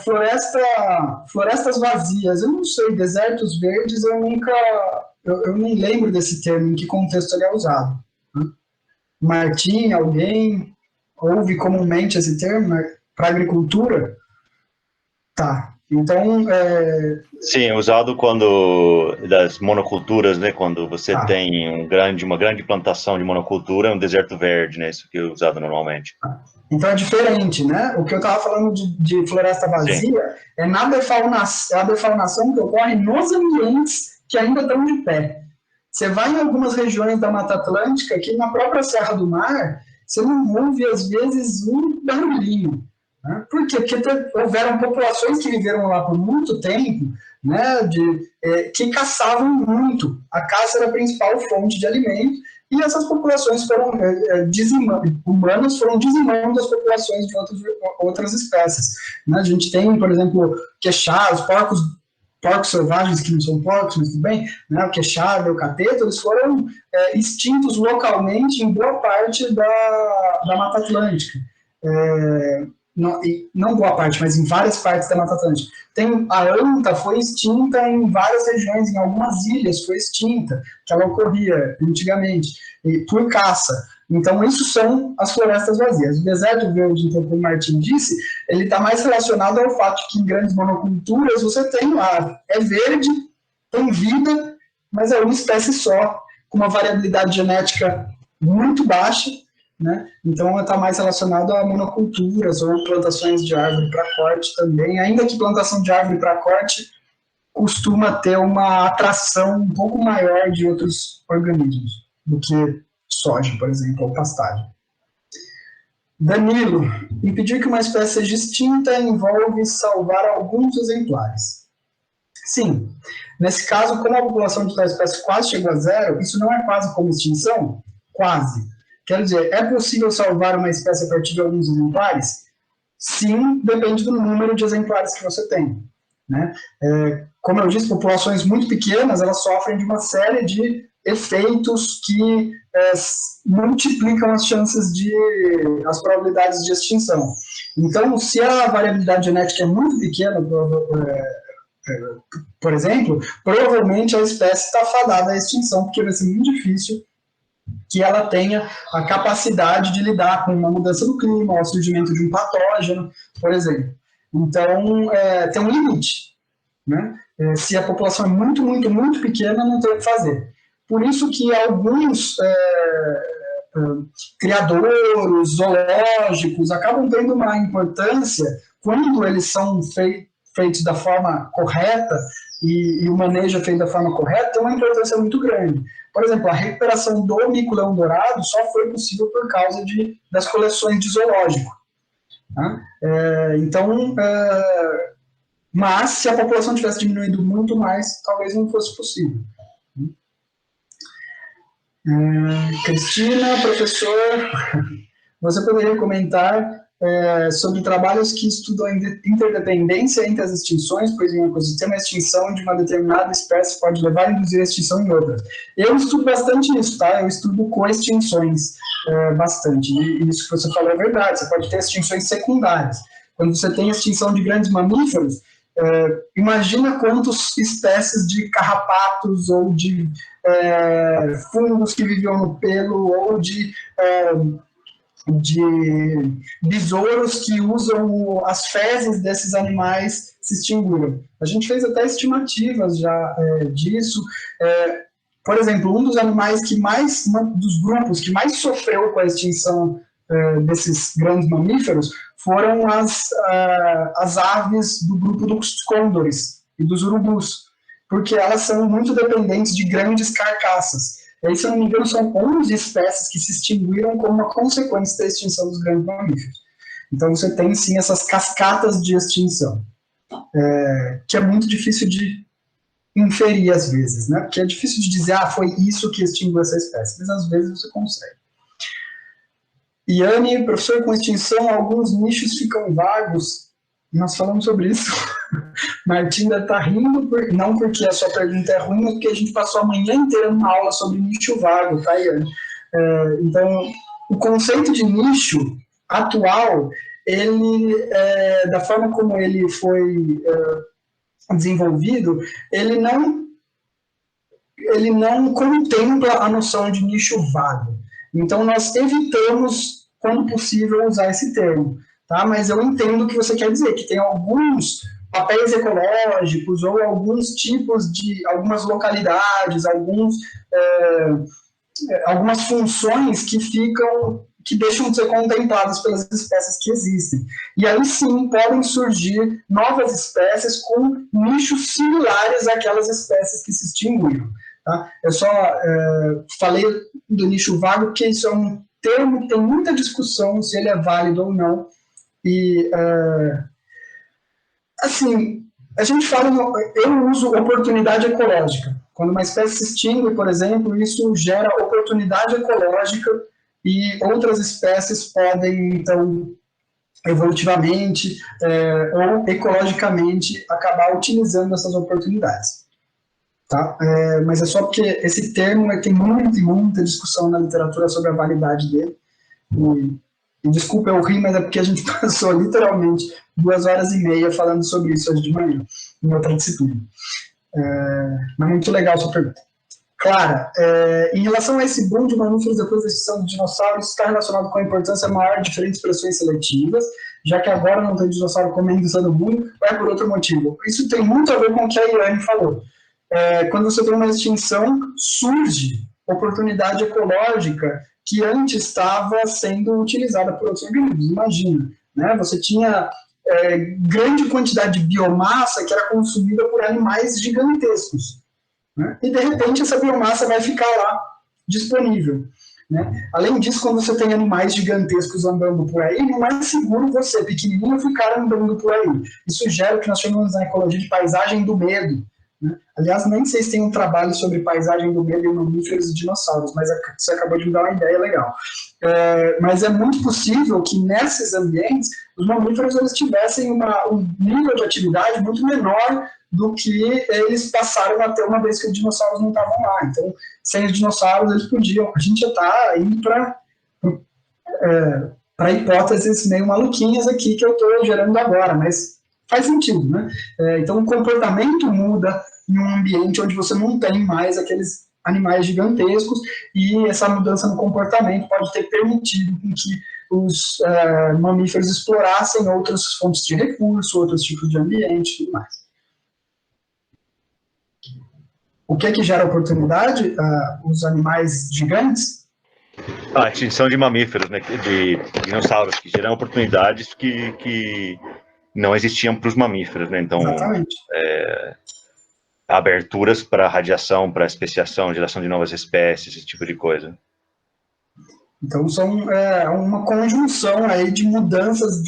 florestas vazias, eu não sei, desertos verdes, eu nem lembro desse termo, em que contexto ele é usado. Martim, alguém ouve comumente esse termo para agricultura? Tá, então...
Sim, é usado quando, das monoculturas, né, quando você tem uma grande plantação de monocultura, é um deserto verde, né, isso que é usado normalmente.
Então é diferente, né? O que eu estava falando de floresta vazia Sim. É a defaunação que ocorre nos ambientes que ainda estão de pé. Você vai em algumas regiões da Mata Atlântica, que na própria Serra do Mar, você não ouve, às vezes, um barulhinho. Né? Por quê? Porque houveram populações que viveram lá por muito tempo, né, que caçavam muito. A caça era a principal fonte de alimento, e essas populações foram humanas foram dizimando as populações de outras espécies. Né? A gente tem, por exemplo, queixados, porcos selvagens que não são porcos, mas tudo bem, né? O queixado, o cateto, eles foram extintos localmente em boa parte da Mata Atlântica. Não boa parte, mas em várias partes da Mata Atlântica. A anta foi extinta em várias regiões, em algumas ilhas foi extinta, que ela ocorria antigamente, por caça. Então, isso são as florestas vazias. O deserto verde, então, como o Martim disse, ele está mais relacionado ao fato de que em grandes monoculturas você tem lá, é verde, tem vida, mas é uma espécie só, com uma variabilidade genética muito baixa, né? Então, está mais relacionado a monoculturas ou plantações de árvore para corte também, ainda que plantação de árvore para corte costuma ter uma atração um pouco maior de outros organismos do que soja, por exemplo, ou pastagem. Danilo, impedir que uma espécie seja extinta envolve salvar alguns exemplares. Sim, nesse caso, como a população de tal espécie quase chegou a zero, isso não é quase como extinção? Quase. Quer dizer, é possível salvar uma espécie a partir de alguns exemplares? Sim, depende do número de exemplares que você tem. Né? Como eu disse, populações muito pequenas, elas sofrem de uma série de efeitos que multiplicam as probabilidades de extinção. Então, se a variabilidade genética é muito pequena, por exemplo, provavelmente a espécie está fadada à extinção, porque vai ser muito difícil que ela tenha a capacidade de lidar com uma mudança do clima, o surgimento de um patógeno, por exemplo. Então, tem um limite. Né? Se a população é muito, muito, muito pequena, não tem o que fazer. Por isso que alguns criadores, zoológicos, acabam tendo uma importância quando eles são feitos da forma correta e o manejo é feito da forma correta, tem uma importância muito grande. Por exemplo, a recuperação do mico-leão dourado só foi possível por causa das coleções de zoológico. Tá? Então, mas se a população tivesse diminuído muito mais, talvez não fosse possível. Cristina, professor, você poderia comentar sobre trabalhos que estudam a interdependência entre as extinções, pois em um ecossistema a extinção de uma determinada espécie pode levar a induzir a extinção em outra. Eu estudo bastante isso, tá? Eu estudo coextinções bastante, e isso que você falou é verdade, você pode ter extinções secundárias. Quando você tem extinção de grandes mamíferos, imagina quantas espécies de carrapatos ou de fungos que viviam no pelo ou de besouros que usam as fezes desses animais se extinguiram. A gente fez até estimativas já disso. Por exemplo, um dos animais que mais, dos grupos que mais sofreu com a extinção desses grandes mamíferos foram as aves do grupo dos côndores e dos urubus, porque elas são muito dependentes de grandes carcaças. E aí, se eu não me engano, são 11 espécies que se extinguiram como uma consequência da extinção dos grandes mamíferos. Então, você tem, sim, essas cascatas de extinção, que é muito difícil de inferir, às vezes, né? Porque é difícil de dizer, foi isso que extinguiu essa espécie, mas às vezes você consegue. Iane, professor, com extinção, alguns nichos ficam vagos. Nós falamos sobre isso. Martim deve estar rindo, não porque a sua pergunta é ruim, mas porque a gente passou a manhã inteira numa aula sobre nicho vago, tá, Iane? Então, o conceito de nicho atual, ele, da forma como ele foi desenvolvido, ele não contempla a noção de nicho vago. Então, nós evitamos, quando possível, usar esse termo. Tá? Mas eu entendo o que você quer dizer, que tem alguns papéis ecológicos ou alguns tipos de, algumas localidades, algumas funções que deixam de ser contempladas pelas espécies que existem. E aí sim podem surgir novas espécies com nichos similares àquelas espécies que se extinguiram. Tá? Eu só falei do nicho vago porque isso é um termo que tem muita discussão se ele é válido ou não. E, assim, a gente fala, eu uso oportunidade ecológica. Quando uma espécie se extingue, por exemplo, isso gera oportunidade ecológica e outras espécies podem, então, evolutivamente ou ecologicamente, acabar utilizando essas oportunidades. Tá? Mas é só porque esse termo tem muita discussão na literatura sobre a validade dele. E desculpa eu rir, mas é porque a gente passou literalmente 2h30 falando sobre isso hoje de manhã, em outra disciplina. Mas muito legal a sua pergunta. Clara, em relação a esse boom de mamíferos depois da extinção dos dinossauros, está relacionado com a importância maior de diferentes pressões seletivas, já que agora não tem dinossauro comendo todo mundo, ou é por outro motivo? Isso tem muito a ver com o que a Iane falou. Quando você tem uma extinção, surge oportunidade ecológica que antes estava sendo utilizada por outros organismos. Imagina, né? Você tinha grande quantidade de biomassa que era consumida por animais gigantescos. Né? E, de repente, essa biomassa vai ficar lá disponível. Né? Além disso, quando você tem animais gigantescos andando por aí, não é seguro você, pequenininho, ficar andando por aí. Isso gera o que nós chamamos na ecologia de paisagem do medo. Né? Aliás, nem sei se tem um trabalho sobre paisagem do medo em mamíferos e dinossauros, mas você acabou de me dar uma ideia legal. Mas é muito possível que nesses ambientes os mamíferos eles tivessem um nível de atividade muito menor do que eles passaram a ter uma vez que os dinossauros não estavam lá. Então, sem os dinossauros eles podiam. A gente já está indo para hipóteses meio maluquinhas aqui que eu estou gerando agora, mas faz sentido, né? Então, o comportamento muda em um ambiente onde você não tem mais aqueles animais gigantescos e essa mudança no comportamento pode ter permitido que os mamíferos explorassem outras fontes de recurso, outros tipos de ambiente e tudo mais. O que gera oportunidade? Os animais gigantes?
A extinção de mamíferos, né? De dinossauros, que geram oportunidades que não existiam para os mamíferos, né? Então, aberturas para radiação, para especiação, geração de novas espécies, esse tipo de coisa.
Então, são uma conjunção aí de mudanças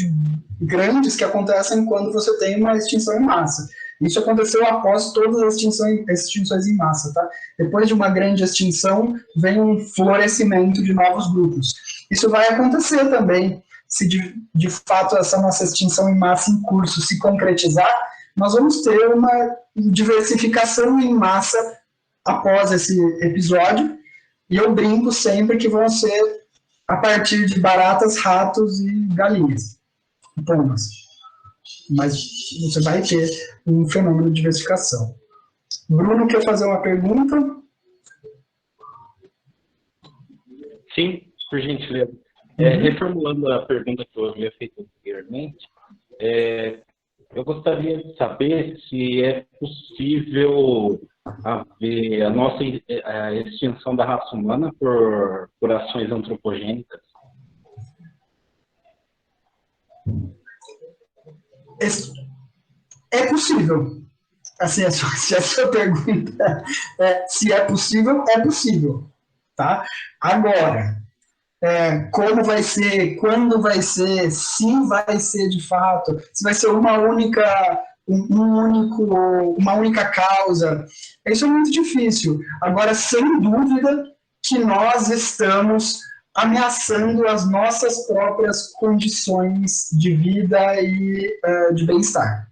grandes que acontecem quando você tem uma extinção em massa. Isso aconteceu após todas as extinções em massa, tá? Depois de uma grande extinção, vem um florescimento de novos grupos. Isso vai acontecer também, se de fato essa nossa extinção em massa em curso se concretizar, nós vamos ter uma diversificação em massa após esse episódio, e eu brinco sempre que vão ser a partir de baratas, ratos e galinhas, pombas. Mas você vai ter um fenômeno de diversificação. Bruno, quer fazer uma pergunta?
Sim, por gentileza. Reformulando a pergunta que eu havia feito anteriormente, eu gostaria de saber se é possível haver a extinção da raça humana por ações antropogênicas.
É possível. Assim, se a sua pergunta se é possível, tá? Agora, como vai ser, quando vai ser, se vai ser de fato, se vai ser uma única causa, isso é muito difícil. Agora, sem dúvida que nós estamos ameaçando as nossas próprias condições de vida e de bem-estar.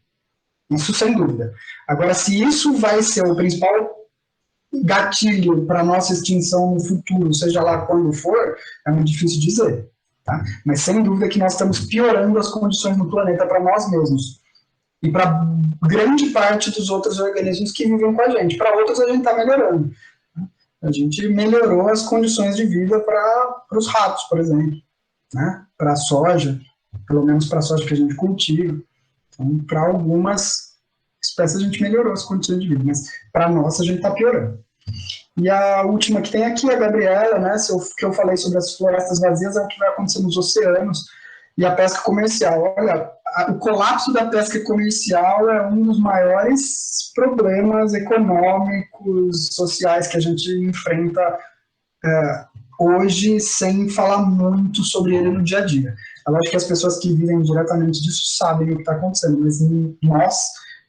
Isso sem dúvida. Agora, se isso vai ser o principal gatilho para a nossa extinção no futuro, seja lá quando for, é muito difícil dizer. Tá? Mas sem dúvida que nós estamos piorando as condições no planeta para nós mesmos. E para grande parte dos outros organismos que vivem com a gente. Para outros a gente está melhorando. A gente melhorou as condições de vida para os ratos, por exemplo. Né? Para a soja, pelo menos para a soja que a gente cultiva. Então, para algumas espécies a gente melhorou as condições de vida, mas para a nossa a gente está piorando. E a última que tem aqui, a Gabriela, né, que eu falei sobre as florestas vazias, é o que vai acontecer nos oceanos e a pesca comercial. Olha, o colapso da pesca comercial é um dos maiores problemas econômicos, sociais que a gente enfrenta hoje, sem falar muito sobre ele no dia a dia. Eu acho que as pessoas que vivem diretamente disso sabem o que está acontecendo, mas nós,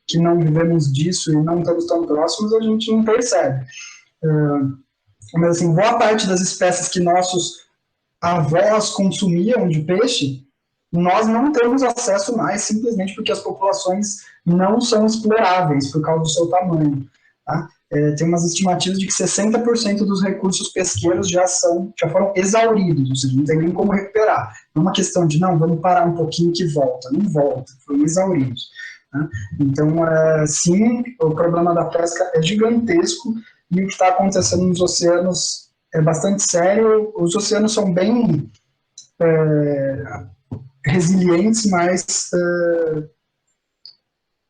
que não vivemos disso e não estamos tão próximos, a gente não percebe. Mas assim, boa parte das espécies que nossos avós consumiam de peixe, nós não temos acesso mais, simplesmente porque as populações não são exploráveis por causa do seu tamanho. Tá? Tem umas estimativas de que 60% dos recursos pesqueiros já foram exauridos, ou seja, não tem nem como recuperar. Não é uma questão de, não, vamos parar um pouquinho que volta. Não volta, foram exauridos. Né? Então, sim, o problema da pesca é gigantesco e o que está acontecendo nos oceanos é bastante sério. Os oceanos são bem resilientes, mas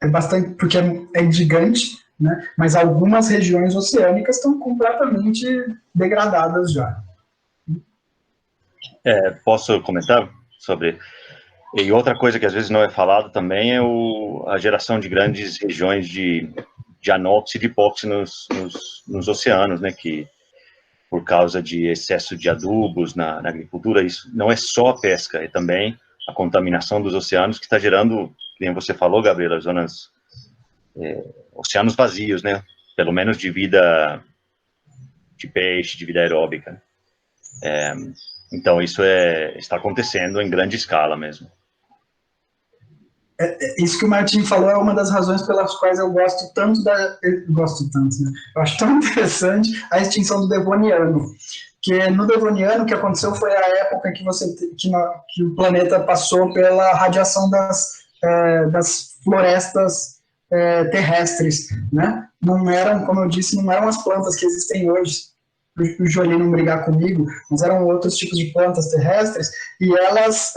é bastante, porque é gigante, né? Mas algumas regiões oceânicas estão completamente degradadas já.
Posso comentar sobre... E outra coisa que às vezes não é falado também é a geração de grandes regiões de anóxido e de hipóxido nos oceanos, né? Que por causa de excesso de adubos na agricultura, isso não é só a pesca, é também a contaminação dos oceanos que está gerando, como você falou, Gabriela, oceanos vazios, né? Pelo menos de vida de peixe, de vida aeróbica. Então, isso está acontecendo em grande escala mesmo.
Isso que o Martim falou é uma das razões pelas quais eu gosto tanto, né? Eu acho tão interessante a extinção do Devoniano. Que no Devoniano, o que aconteceu foi a época que o planeta passou pela radiação das florestas terrestres, né? Não eram, como eu disse, não eram as plantas que existem hoje, o Jolie não brigar comigo, mas eram outros tipos de plantas terrestres, e elas,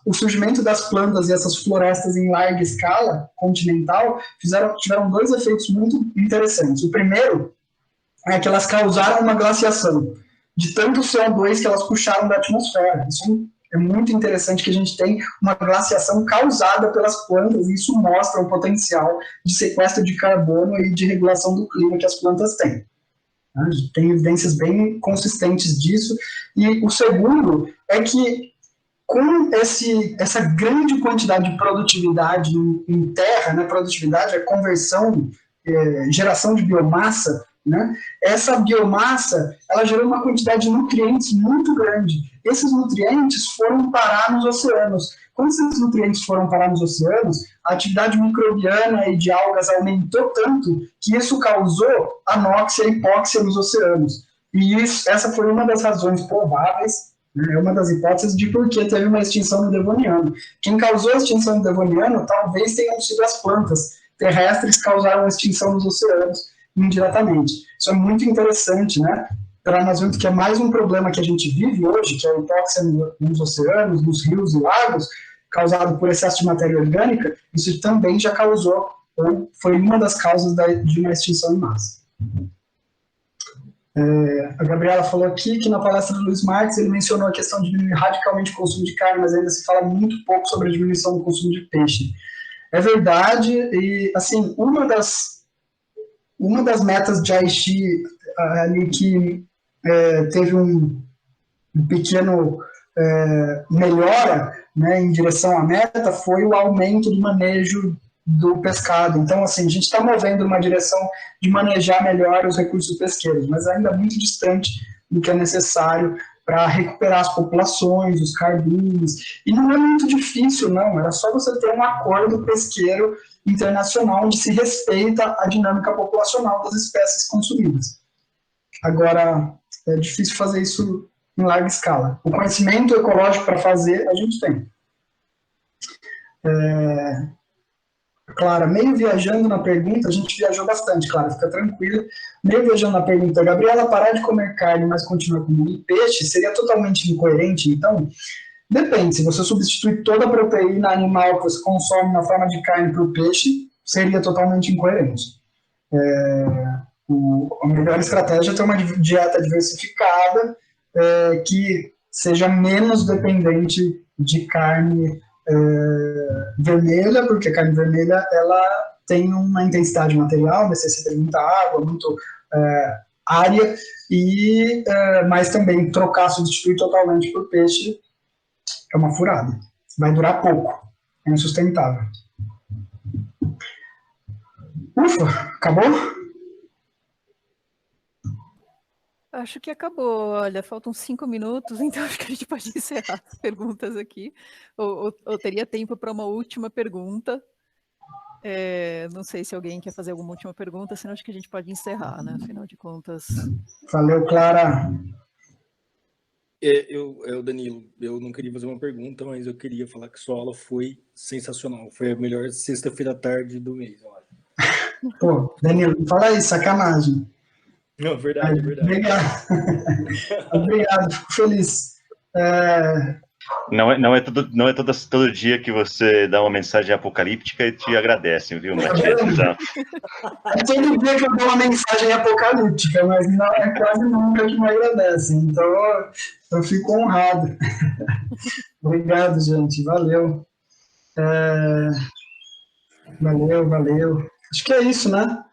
o surgimento das plantas e essas florestas em larga escala, continental, tiveram dois efeitos muito interessantes. O primeiro é que elas causaram uma glaciação de tanto CO2 que elas puxaram da atmosfera. Isso é muito interessante, que a gente tem uma glaciação causada pelas plantas, e isso mostra o potencial de sequestro de carbono e de regulação do clima que as plantas têm. né? Tem evidências bem consistentes disso. E o segundo é que, com essa grande quantidade de produtividade em terra, né, produtividade é conversão, geração de biomassa, né, essa biomassa ela gerou uma quantidade de nutrientes muito grande. Esses nutrientes foram parar nos oceanos. Quando esses nutrientes foram parar nos oceanos, a atividade microbiana e de algas aumentou tanto que isso causou anóxia e hipóxia nos oceanos. E essa foi uma das razões prováveis, é uma das hipóteses de por que teve uma extinção do Devoniano. Quem causou a extinção do Devoniano talvez tenham sido as plantas terrestres que causaram a extinção dos oceanos indiretamente. Isso é muito interessante, né? Para nós vermos que é mais um problema que a gente vive hoje, que é a hipóxia nos oceanos, nos rios e lagos, causado por excesso de matéria orgânica. Isso também já causou, ou foi uma das causas de uma extinção em massa. A Gabriela falou aqui que na palestra do Luiz Marques ele mencionou a questão de diminuir radicalmente o consumo de carne, mas ainda se fala muito pouco sobre a diminuição do consumo de peixe. É verdade, e assim, uma das metas de Aichi ali que teve um pequeno melhora, né, em direção à meta foi o aumento do manejo do pescado. Então, assim, a gente está movendo uma direção de manejar melhor os recursos pesqueiros, mas ainda muito distante do que é necessário para recuperar as populações, os cardumes. E não é muito difícil, não. Era só você ter um acordo pesqueiro internacional onde se respeita a dinâmica populacional das espécies consumidas. Agora, é difícil fazer isso em larga escala. O conhecimento ecológico para fazer, a gente tem. Clara, meio viajando na pergunta, a gente viajou bastante, Clara, fica tranquila. Meio viajando na pergunta, Gabriela, parar de comer carne, mas continuar comendo peixe, seria totalmente incoerente? Então, depende, se você substituir toda a proteína animal que você consome na forma de carne para o peixe, seria totalmente incoerente. A melhor estratégia é ter uma dieta diversificada, que seja menos dependente de carne vermelha, porque a carne vermelha ela tem uma intensidade material, necessita de muita água, muito área, mas também substituir totalmente por peixe é uma furada. Vai durar pouco, é insustentável. Ufa, acabou?
Acho que acabou. Olha, faltam 5 minutos, então acho que a gente pode encerrar as perguntas aqui. Ou teria tempo para uma última pergunta. Não sei se alguém quer fazer alguma última pergunta, senão acho que a gente pode encerrar, né? Afinal de contas.
Valeu, Clara.
Danilo, eu não queria fazer uma pergunta, mas eu queria falar que sua aula foi sensacional. Foi a melhor sexta-feira à tarde do mês, eu acho.
Pô, Danilo, fala aí, sacanagem.
Não, verdade, verdade.
Obrigado. Obrigado, fico feliz.
Não é todo dia que você dá uma mensagem apocalíptica e te agradecem, viu, Matias?
É todo dia que eu dou uma mensagem apocalíptica, mas não é quase nunca que me agradecem. Então, eu fico honrado. Obrigado, gente. Valeu. Valeu. Acho que é isso, né?